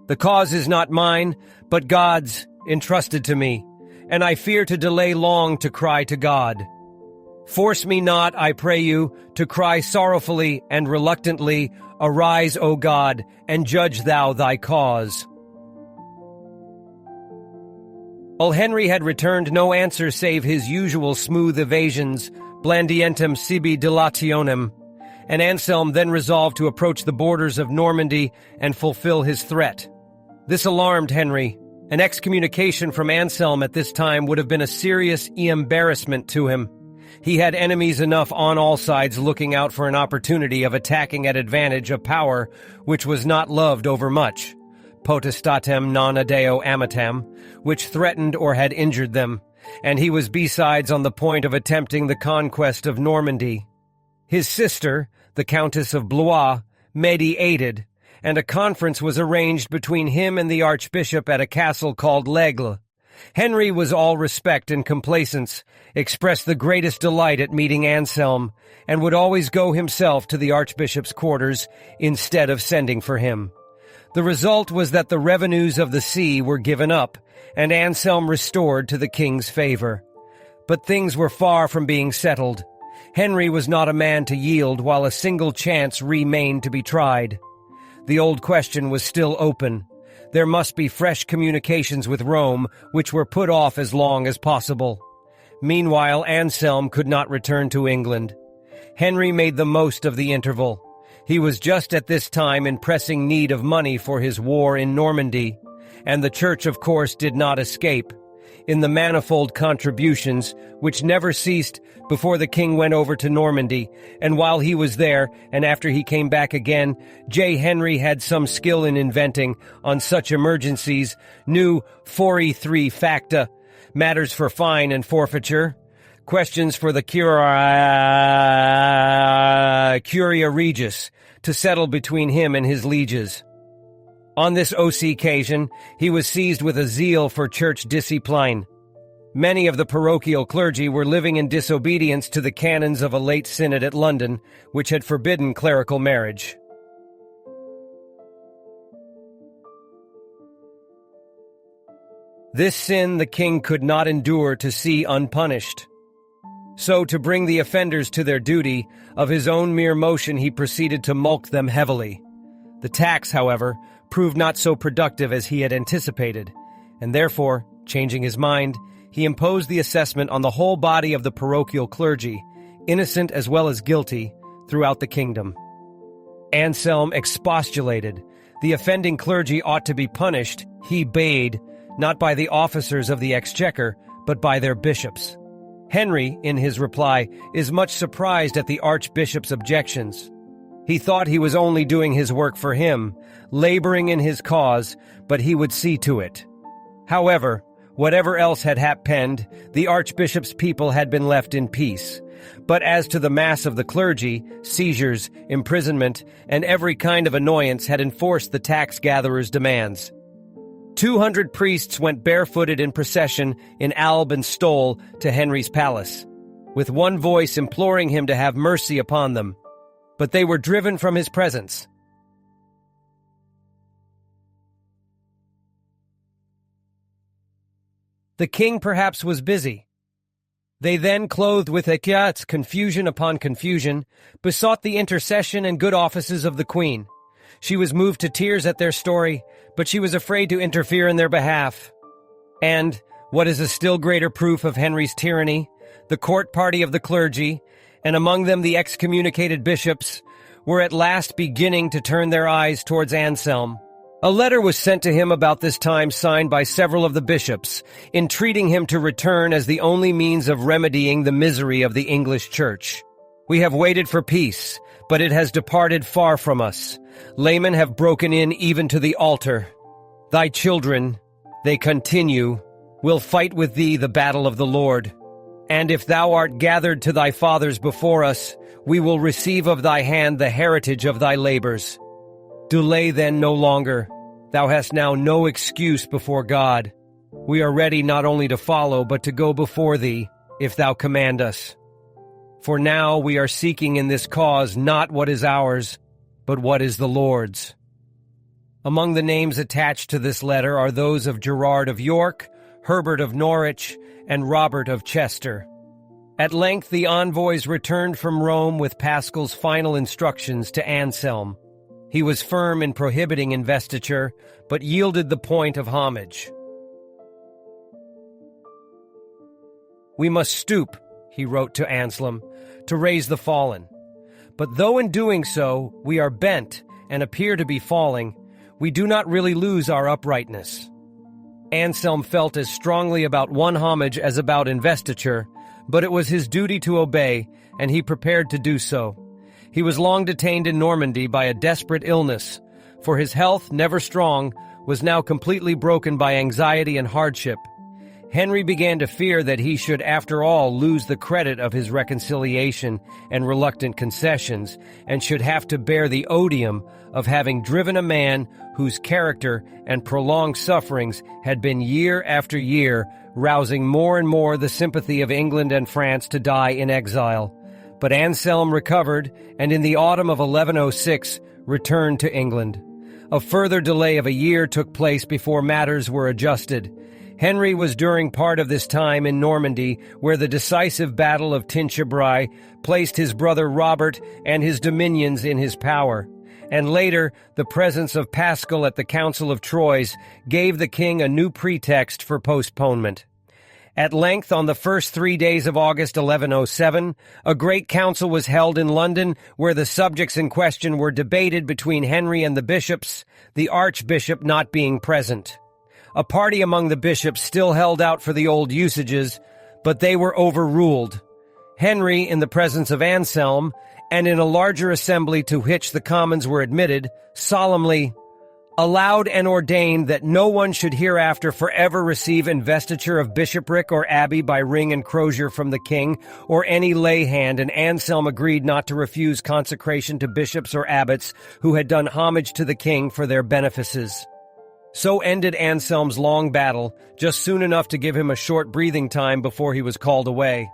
The cause is not mine, but God's, entrusted to me, and I fear to delay long to cry to God. Force me not, I pray you, to cry sorrowfully and reluctantly, Arise, O God, and judge thou thy cause. While Henry had returned no answer save his usual smooth evasions, blandientem sibi dilationem, and Anselm then resolved to approach the borders of Normandy and fulfill his threat. This alarmed Henry. An excommunication from Anselm at this time would have been a serious embarrassment to him. He had enemies enough on all sides looking out for an opportunity of attacking at advantage a power which was not loved overmuch, potestatem non adeo amatam, which threatened or had injured them, and he was besides on the point of attempting the conquest of Normandy. His sister, the Countess of Blois, mediated, and a conference was arranged between him and the archbishop at a castle called L'Aigle. Henry was all respect and complaisance, expressed the greatest delight at meeting Anselm, and would always go himself to the archbishop's quarters instead of sending for him. The result was that the revenues of the see were given up, and Anselm restored to the king's favor. But things were far from being settled. Henry was not a man to yield while a single chance remained to be tried. The old question was still open. There must be fresh communications with Rome, which were put off as long as possible. Meanwhile, Anselm could not return to England. Henry made the most of the interval. He was just at this time in pressing need of money for his war in Normandy, and the Church, of course, did not escape. In the manifold contributions, which never ceased before the king went over to Normandy, and while he was there, and after he came back again, J. Henry had some skill in inventing, on such emergencies, new 43 facta, matters for fine and forfeiture, questions for the Curia Regis, to settle between him and his lieges. On this occasion, he was seized with a zeal for church discipline. Many of the parochial clergy were living in disobedience to the canons of a late synod at London, which had forbidden clerical marriage. This sin the king could not endure to see unpunished. So, to bring the offenders to their duty, of his own mere motion he proceeded to mulct them heavily. The tax, however, proved not so productive as he had anticipated, and therefore, changing his mind, he imposed the assessment on the whole body of the parochial clergy, innocent as well as guilty, throughout the kingdom. Anselm expostulated. The offending clergy ought to be punished, he bade, not by the officers of the exchequer, but by their bishops. Henry, in his reply, is much surprised at the archbishop's objections. He thought he was only doing his work for him, laboring in his cause, but he would see to it. However, whatever else had happened, the archbishop's people had been left in peace. But as to the mass of the clergy, seizures, imprisonment, and every kind of annoyance had enforced the tax-gatherers' demands. 200 priests went barefooted in procession in alb and stole to Henry's palace, with one voice imploring him to have mercy upon them. But they were driven from his presence. The king perhaps was busy. They then, clothed with éclats, confusion upon confusion, besought the intercession and good offices of the queen. She was moved to tears at their story, but she was afraid to interfere in their behalf. And, what is a still greater proof of Henry's tyranny, the court party of the clergy, and among them the excommunicated bishops, were at last beginning to turn their eyes towards Anselm. A letter was sent to him about this time signed by several of the bishops, entreating him to return as the only means of remedying the misery of the English Church. We have waited for peace, but it has departed far from us. Laymen have broken in even to the altar. Thy children, they continue, will fight with thee the battle of the Lord. And if thou art gathered to thy fathers before us, we will receive of thy hand the heritage of thy labors. Delay then no longer. Thou hast now no excuse before God. We are ready not only to follow, but to go before thee, if thou command us. For now we are seeking in this cause not what is ours, but what is the Lord's. Among the names attached to this letter are those of Gerard of York, Herbert of Norwich, and Robert of Chester. At length the envoys returned from Rome with Paschal's final instructions to Anselm. He was firm in prohibiting investiture, but yielded the point of homage. We must stoop, he wrote to Anselm, to raise the fallen. But though in doing so we are bent and appear to be falling, we do not really lose our uprightness. Anselm felt as strongly about one homage as about investiture, but it was his duty to obey, and he prepared to do so. He was long detained in Normandy by a desperate illness, for his health, never strong, was now completely broken by anxiety and hardship. Henry began to fear that he should, after all, lose the credit of his reconciliation and reluctant concessions, and should have to bear the odium of having driven a man whose character and prolonged sufferings had been year after year rousing more and more the sympathy of England and France to die in exile. But Anselm recovered, and in the autumn of 1106 returned to England. A further delay of a year took place before matters were adjusted. Henry was during part of this time in Normandy, where the decisive Battle of Tinchebrai placed his brother Robert and his dominions in his power. And later, the presence of Pascal at the Council of Troyes gave the king a new pretext for postponement. At length, on the first 3 days of August 1107, a great council was held in London where the subjects in question were debated between Henry and the bishops, the archbishop not being present. A party among the bishops still held out for the old usages, but they were overruled. Henry, in the presence of Anselm, and in a larger assembly to which the commons were admitted, solemnly allowed and ordained that no one should hereafter forever receive investiture of bishopric or abbey by ring and crozier from the king, or any lay hand, and Anselm agreed not to refuse consecration to bishops or abbots who had done homage to the king for their benefices. So ended Anselm's long battle, just soon enough to give him a short breathing time before he was called away.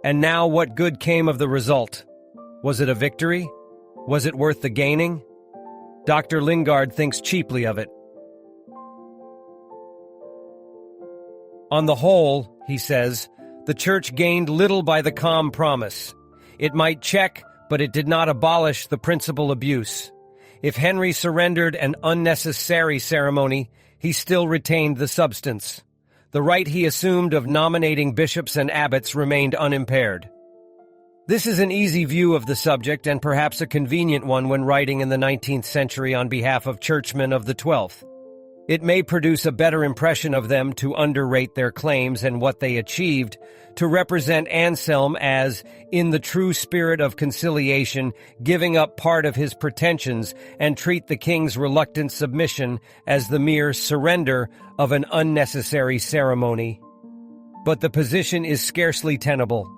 And now what good came of the result? Was it a victory? Was it worth the gaining? Dr. Lingard thinks cheaply of it. On the whole, he says, the Church gained little by the calm promise. It might check, but it did not abolish the principal abuse. If Henry surrendered an unnecessary ceremony, he still retained the substance. The right he assumed of nominating bishops and abbots remained unimpaired. This is an easy view of the subject and perhaps a convenient one when writing in the 19th century on behalf of churchmen of the 12th. It may produce a better impression of them to underrate their claims and what they achieved, to represent Anselm as, in the true spirit of conciliation, giving up part of his pretensions and treat the king's reluctant submission as the mere surrender of an unnecessary ceremony. But the position is scarcely tenable.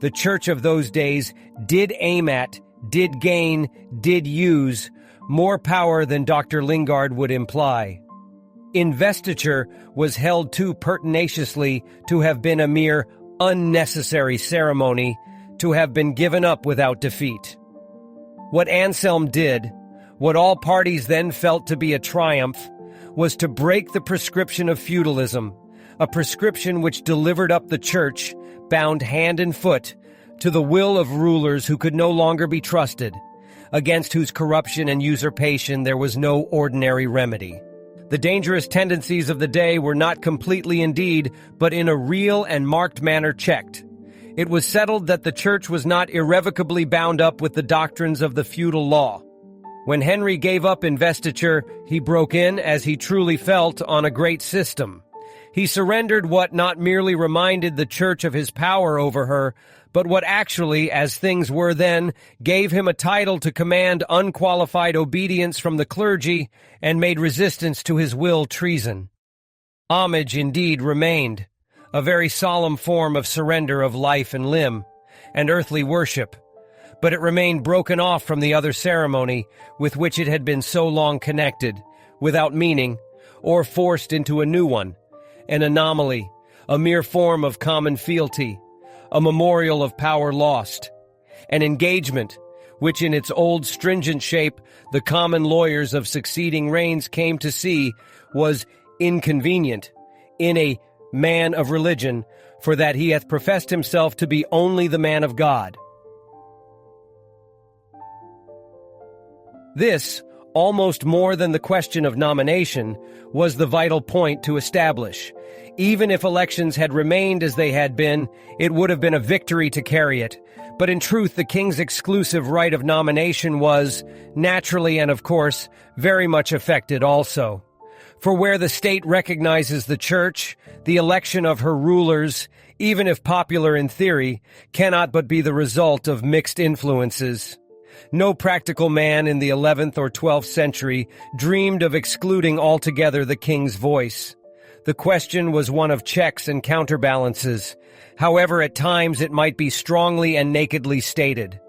The Church of those days did aim at, did gain, did use more power than Dr. Lingard would imply. Investiture was held too pertinaciously to have been a mere unnecessary ceremony, to have been given up without defeat. What Anselm did, what all parties then felt to be a triumph, was to break the prescription of feudalism, a prescription which delivered up the Church, bound hand and foot, to the will of rulers who could no longer be trusted, against whose corruption and usurpation there was no ordinary remedy. The dangerous tendencies of the day were not completely indeed, but in a real and marked manner checked. It was settled that the Church was not irrevocably bound up with the doctrines of the feudal law. When Henry gave up investiture, he broke in, as he truly felt, on a great system. He surrendered what not merely reminded the Church of his power over her, but what actually, as things were then, gave him a title to command unqualified obedience from the clergy and made resistance to his will treason. Homage indeed remained, a very solemn form of surrender of life and limb, and earthly worship, but it remained broken off from the other ceremony with which it had been so long connected, without meaning, or forced into a new one, an anomaly, a mere form of common fealty, a memorial of power lost, an engagement which in its old stringent shape the common lawyers of succeeding reigns came to see was inconvenient in a man of religion, for that he hath professed himself to be only the man of God. This, almost more than the question of nomination, was the vital point to establish. Even if elections had remained as they had been, it would have been a victory to carry it. But in truth, the king's exclusive right of nomination was, naturally and of course, very much affected also. For where the state recognizes the Church, the election of her rulers, even if popular in theory, cannot but be the result of mixed influences. No practical man in the 11th or 12th century dreamed of excluding altogether the king's voice. The question was one of checks and counterbalances, however at times it might be strongly and nakedly stated.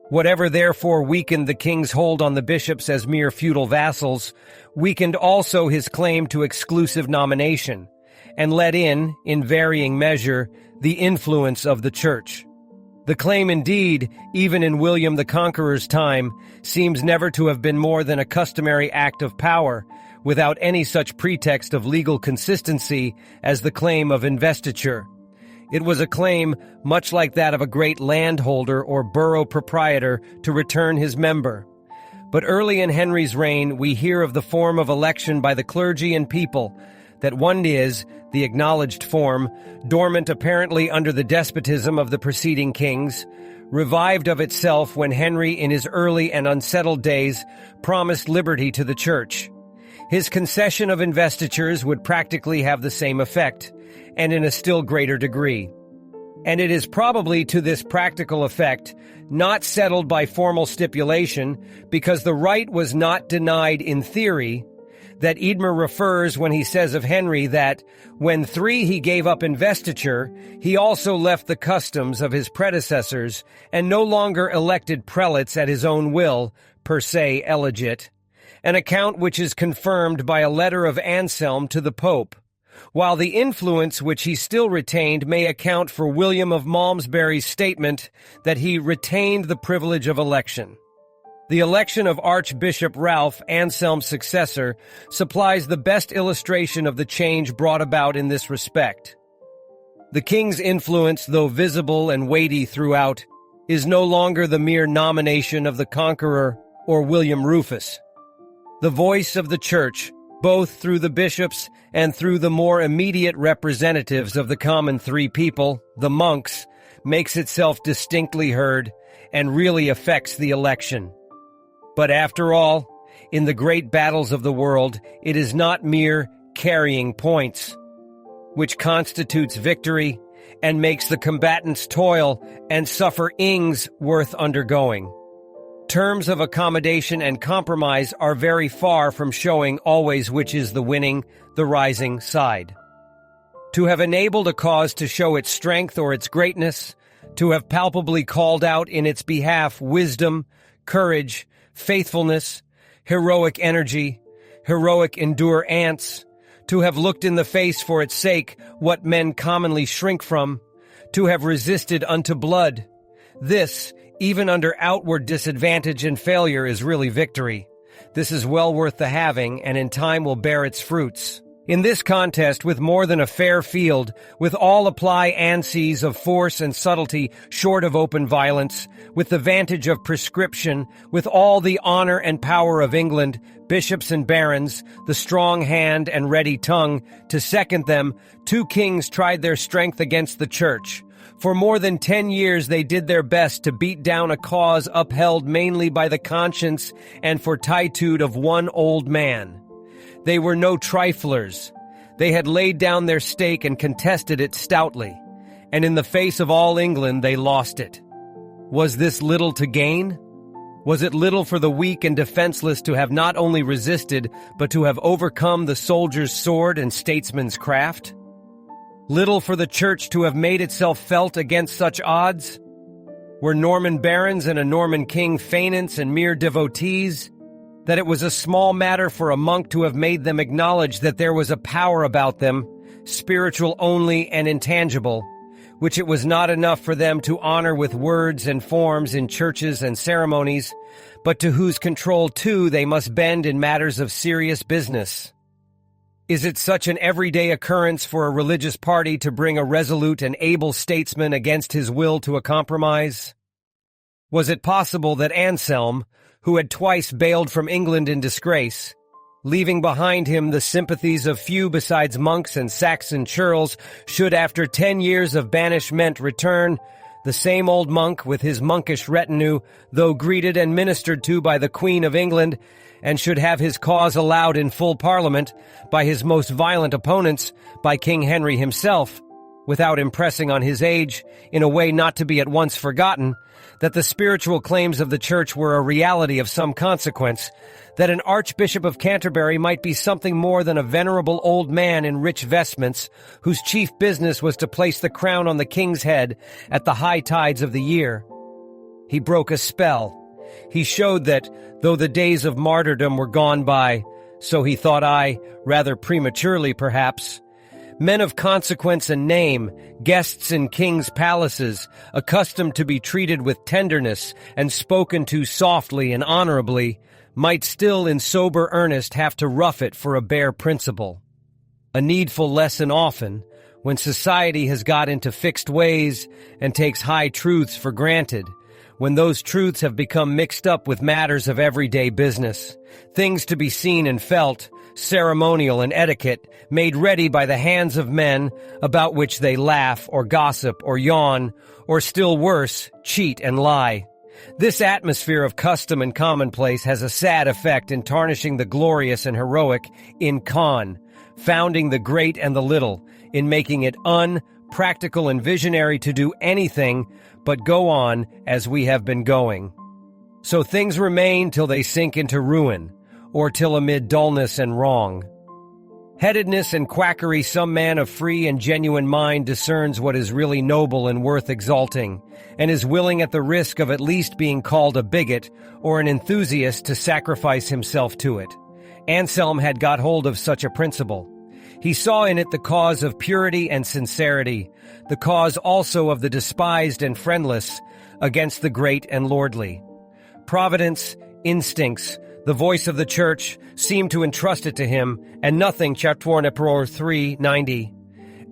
Whatever therefore weakened the king's hold on the bishops as mere feudal vassals, weakened also his claim to exclusive nomination, and let in varying measure, the influence of the Church. The claim indeed, even in William the Conqueror's time, seems never to have been more than a customary act of power, without any such pretext of legal consistency as the claim of investiture. It was a claim much like that of a great landholder or borough proprietor to return his member. But early in Henry's reign, we hear of the form of election by the clergy and people, that one is, the acknowledged form, dormant apparently under the despotism of the preceding kings, revived of itself when Henry in his early and unsettled days promised liberty to the church. His concession of investitures would practically have the same effect, and in a still greater degree. And it is probably to this practical effect, not settled by formal stipulation, because the right was not denied in theory, that Eadmer refers when he says of Henry that, when 3 he gave up investiture, he also left the customs of his predecessors, and no longer elected prelates at his own will, per se elegit, an account which is confirmed by a letter of Anselm to the Pope, while the influence which he still retained may account for William of Malmesbury's statement that he retained the privilege of election. The election of Archbishop Ralph, Anselm's successor, supplies the best illustration of the change brought about in this respect. The king's influence, though visible and weighty throughout, is no longer the mere nomination of the Conqueror or William Rufus. The voice of the Church, both through the bishops and through the more immediate representatives of the common 3 people, the monks, makes itself distinctly heard and really affects the election. But after all, in the great battles of the world, it is not mere carrying points, which constitutes victory and makes the combatants toil and suffer ings worth undergoing. Terms of accommodation and compromise are very far from showing always which is the winning, the rising side. To have enabled a cause to show its strength or its greatness, to have palpably called out in its behalf wisdom, courage, faithfulness, heroic energy, heroic endurance, to have looked in the face for its sake what men commonly shrink from, to have resisted unto blood. This, even under outward disadvantage and failure, is really victory. This is well worth the having, and in time will bear its fruits. In this contest, with more than a fair field, with all apply anses of force and subtlety short of open violence, with the vantage of prescription, with all the honor and power of England, bishops and barons, the strong hand and ready tongue, to second them, 2 kings tried their strength against the church. For more than 10 years they did their best to beat down a cause upheld mainly by the conscience and fortitude of one old man. They were no triflers. They had laid down their stake and contested it stoutly, and in the face of all England they lost it. Was this little to gain? Was it little for the weak and defenseless to have not only resisted, but to have overcome the soldier's sword and statesman's craft? Little for the church to have made itself felt against such odds? Were Norman barons and a Norman king faineants and mere devotees? That it was a small matter for a monk to have made them acknowledge that there was a power about them, spiritual only and intangible, which it was not enough for them to honor with words and forms in churches and ceremonies, but to whose control too they must bend in matters of serious business. Is it such an everyday occurrence for a religious party to bring a resolute and able statesman against his will to a compromise? Was it possible that Anselm, who had twice bailed from England in disgrace, leaving behind him the sympathies of few besides monks and Saxon churls, should after 10 years of banishment return, the same old monk with his monkish retinue, though greeted and ministered to by the Queen of England, and should have his cause allowed in full Parliament by his most violent opponents, by King Henry himself, without impressing on his age, in a way not to be at once forgotten, that the spiritual claims of the Church were a reality of some consequence, that an Archbishop of Canterbury might be something more than a venerable old man in rich vestments, whose chief business was to place the crown on the king's head at the high tides of the year. He broke a spell. He showed that, though the days of martyrdom were gone by, so he thought I, rather prematurely perhaps, men of consequence and name, guests in kings' palaces, accustomed to be treated with tenderness and spoken to softly and honorably, might still in sober earnest have to rough it for a bare principle. A needful lesson often, when society has got into fixed ways and takes high truths for granted, when those truths have become mixed up with matters of everyday business, things to be seen and felt, ceremonial and etiquette, made ready by the hands of men about which they laugh or gossip or yawn, or still worse, cheat and lie. This atmosphere of custom and commonplace has a sad effect in tarnishing the glorious and heroic in con, founding the great and the little, in making it unpractical and visionary to do anything but go on as we have been going. So things remain till they sink into ruin, or till amid dullness and wrong. Headedness and quackery, some man of free and genuine mind discerns what is really noble and worth exalting, and is willing at the risk of at least being called a bigot or an enthusiast to sacrifice himself to it. Anselm had got hold of such a principle. He saw in it the cause of purity and sincerity, the cause also of the despised and friendless against the great and lordly. Providence, instincts, the voice of the church seemed to entrust it to him, and nothing, chapter 3:90,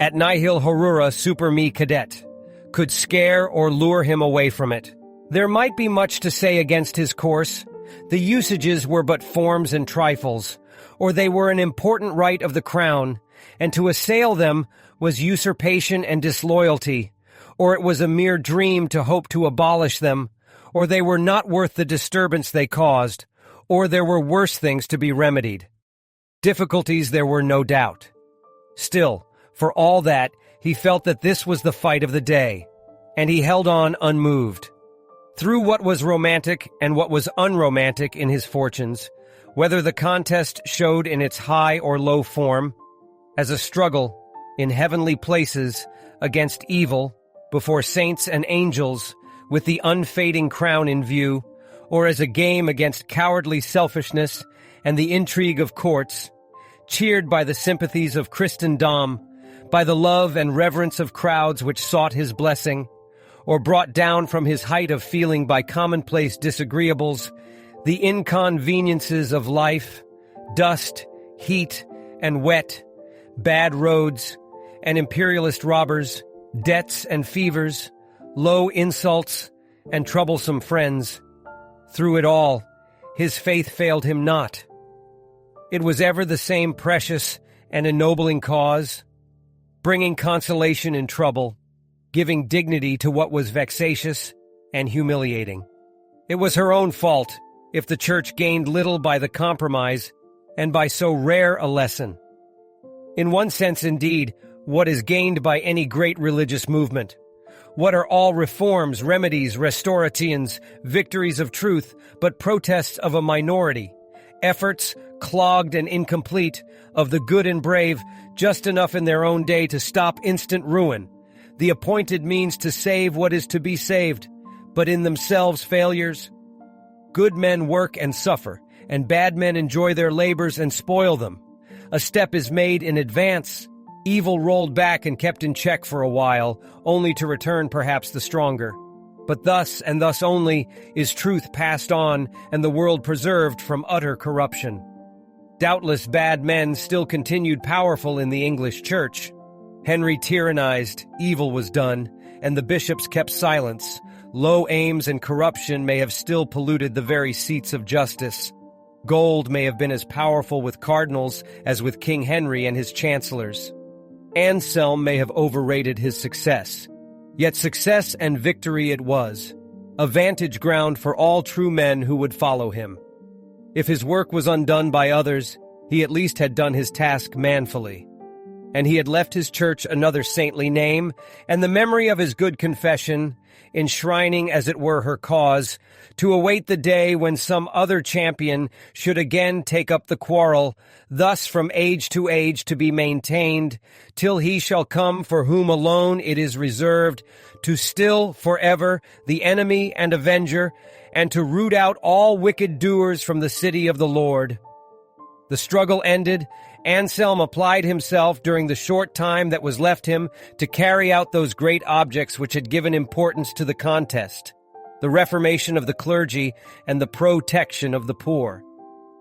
at nihil horrura super me cadet, could scare or lure him away from it. There might be much to say against his course. The usages were but forms and trifles, or they were an important right of the crown, and to assail them was usurpation and disloyalty, or it was a mere dream to hope to abolish them, or they were not worth the disturbance they caused, or there were worse things to be remedied. Difficulties there were no doubt. Still, for all that, he felt that this was the fight of the day, and he held on unmoved. Through what was romantic and what was unromantic in his fortunes, whether the contest showed in its high or low form, as a struggle in heavenly places against evil, before saints and angels, with the unfading crown in view, or as a game against cowardly selfishness and the intrigue of courts, cheered by the sympathies of Christendom, by the love and reverence of crowds which sought his blessing, or brought down from his height of feeling by commonplace disagreeables, the inconveniences of life, dust, heat, and wet, bad roads, and imperialist robbers, debts and fevers, low insults, and troublesome friends. Through it all, his faith failed him not. It was ever the same precious and ennobling cause, bringing consolation in trouble, giving dignity to what was vexatious and humiliating. It was her own fault if the church gained little by the compromise and by so rare a lesson. In one sense, indeed, what is gained by any great religious movement? What are all reforms, remedies, restorations, victories of truth, but protests of a minority, efforts, clogged and incomplete, of the good and brave, just enough in their own day to stop instant ruin, the appointed means to save what is to be saved, but in themselves failures? Good men work and suffer, and bad men enjoy their labors and spoil them. A step is made in advance, evil rolled back and kept in check for a while, only to return perhaps the stronger. But thus, and thus only, is truth passed on and the world preserved from utter corruption. Doubtless bad men still continued powerful in the English church. Henry tyrannized, evil was done, and the bishops kept silence. Low aims and corruption may have still polluted the very seats of justice. Gold may have been as powerful with cardinals as with King Henry and his chancellors. Anselm may have overrated his success. Yet success and victory it was, a vantage ground for all true men who would follow him. If his work was undone by others, he at least had done his task manfully. And he had left his church another saintly name, and the memory of his good confession, enshrining as it were her cause, to await the day when some other champion should again take up the quarrel, thus from age to age to be maintained, till he shall come for whom alone it is reserved, to still forever the enemy and avenger, and to root out all wicked doers from the city of the Lord. The struggle ended, Anselm applied himself during the short time that was left him to carry out those great objects which had given importance to the contest, the reformation of the clergy and the protection of the poor.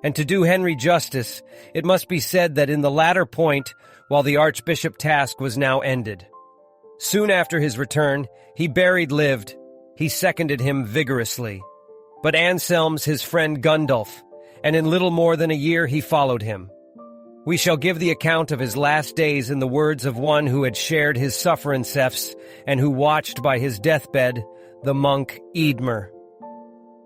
And to do Henry justice, it must be said that in the latter point, while the archbishop task was now ended. Soon after his return, he lived. He seconded him vigorously. But Anselm's his friend Gundulf, and in little more than a year he followed him. We shall give the account of his last days in the words of one who had shared his sufferances and who watched by his deathbed, the monk Eadmer.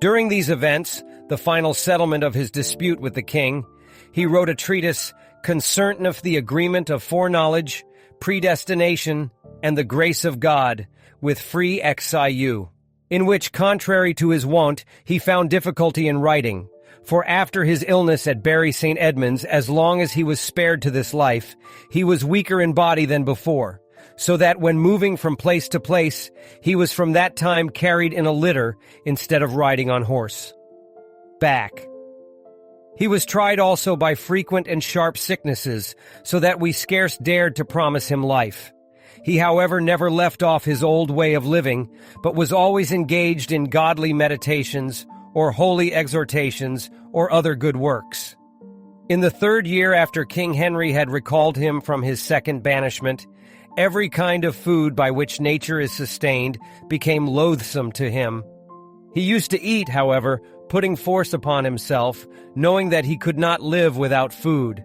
During these events, the final settlement of his dispute with the king, he wrote a treatise concerneth the agreement of foreknowledge, predestination, and the grace of God, with free exiu, in which, contrary to his wont, he found difficulty in writing. For after his illness at Bury St. Edmunds, as long as he was spared to this life, he was weaker in body than before, so that when moving from place to place, he was from that time carried in a litter instead of riding on horse. Back. He was tried also by frequent and sharp sicknesses, so that we scarce dared to promise him life. He, however, never left off his old way of living, but was always engaged in godly meditations, or holy exhortations, or other good works. In the 3rd year after King Henry had recalled him from his second banishment, every kind of food by which nature is sustained became loathsome to him. He used to eat, however, putting force upon himself, knowing that he could not live without food.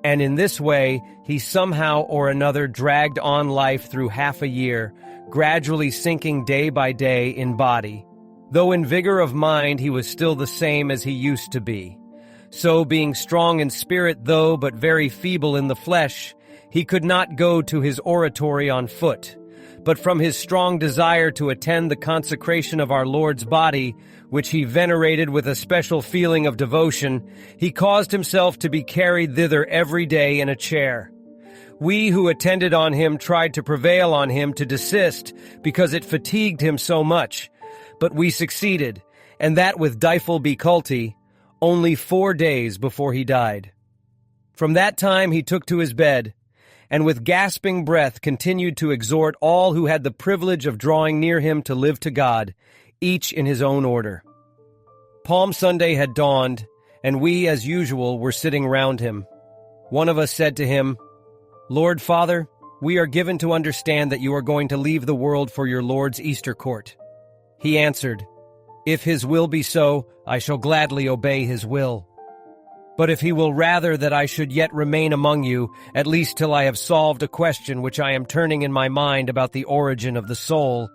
And in this way, he somehow or another dragged on life through half a year, gradually sinking day by day in body. Though in vigor of mind he was still the same as he used to be. So, being strong in spirit though but very feeble in the flesh, he could not go to his oratory on foot. But from his strong desire to attend the consecration of our Lord's body, which he venerated with a special feeling of devotion, he caused himself to be carried thither every day in a chair. We who attended on him tried to prevail on him to desist, because it fatigued him so much. But we succeeded, and that with difficulty, only 4 days before he died. From that time he took to his bed, and with gasping breath continued to exhort all who had the privilege of drawing near him to live to God, each in his own order. Palm Sunday had dawned, and we, as usual, were sitting round him. One of us said to him, "Lord Father, we are given to understand that you are going to leave the world for your Lord's Easter court." He answered, "If his will be so, I shall gladly obey his will. But if he will rather that I should yet remain among you, at least till I have solved a question which I am turning in my mind about the origin of the soul,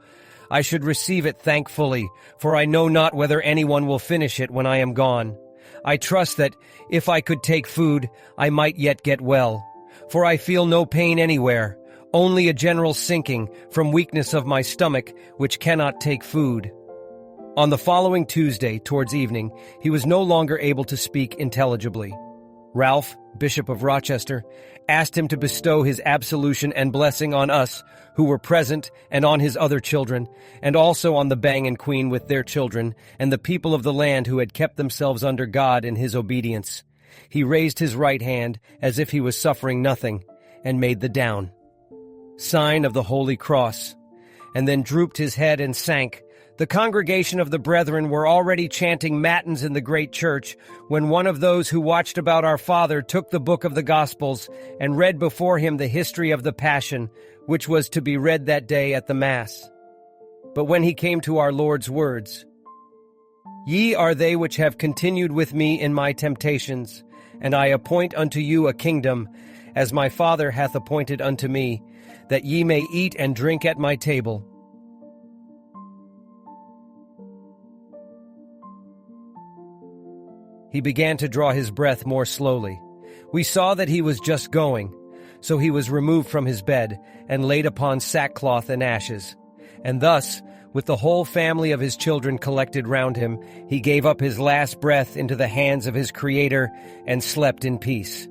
I should receive it thankfully, for I know not whether anyone will finish it when I am gone. I trust that, if I could take food, I might yet get well, for I feel no pain anywhere, only a general sinking from weakness of my stomach, which cannot take food." On the following Tuesday, towards evening, he was no longer able to speak intelligibly. Ralph, Bishop of Rochester, asked him to bestow his absolution and blessing on us, who were present, and on his other children, and also on the Bang and Queen with their children, and the people of the land who had kept themselves under God in his obedience. He raised his right hand, as if he was suffering nothing, and made the down sign of the Holy Cross, and then drooped his head and sank. The congregation of the brethren were already chanting matins in the great church, when one of those who watched about our Father took the book of the Gospels and read before him the history of the Passion, which was to be read that day at the Mass. But when he came to our Lord's words, "Ye are they which have continued with me in my temptations, and I appoint unto you a kingdom, as my Father hath appointed unto me, that ye may eat and drink at my table." He began to draw his breath more slowly. We saw that he was just going, so he was removed from his bed and laid upon sackcloth and ashes. And thus, with the whole family of his children collected round him, he gave up his last breath into the hands of his Creator and slept in peace.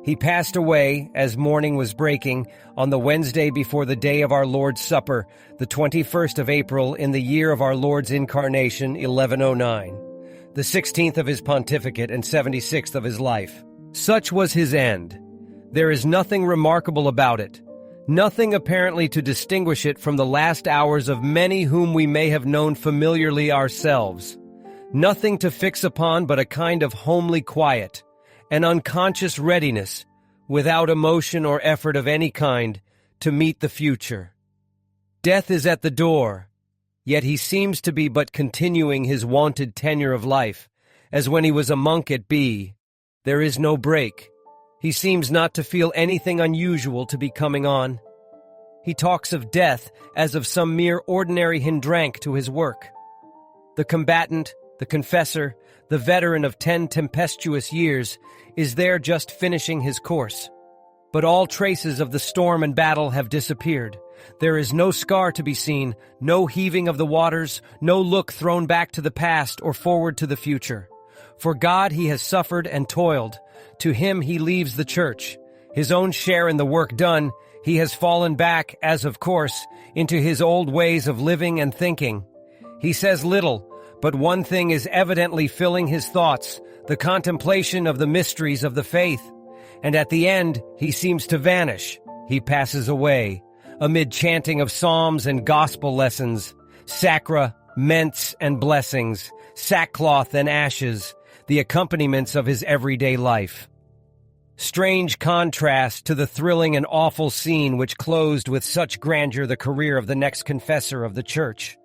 He passed away, as morning was breaking, on the Wednesday before the day of our Lord's Supper, the 21st of April, in the year of our Lord's Incarnation, 1109, the 16th of his pontificate and 76th of his life. Such was his end. There is nothing remarkable about it, nothing apparently to distinguish it from the last hours of many whom we may have known familiarly ourselves. Nothing to fix upon but a kind of homely quiet, an unconscious readiness, without emotion or effort of any kind, to meet the future. Death is at the door, yet he seems to be but continuing his wonted tenure of life, as when he was a monk at B. There is no break. He seems not to feel anything unusual to be coming on. He talks of death as of some mere ordinary hindrance to his work. The combatant, the confessor, the veteran of 10 tempestuous years, is there just finishing his course. But all traces of the storm and battle have disappeared. There is no scar to be seen, no heaving of the waters, no look thrown back to the past or forward to the future. For God he has suffered and toiled. To him he leaves the church. His own share in the work done, he has fallen back, as of course, into his old ways of living and thinking. He says little, but one thing is evidently filling his thoughts, the contemplation of the mysteries of the faith. And at the end, he seems to vanish. He passes away, amid chanting of psalms and gospel lessons, sacra, ments, and blessings, sackcloth and ashes, the accompaniments of his everyday life. Strange contrast to the thrilling and awful scene which closed with such grandeur the career of the next confessor of the Church.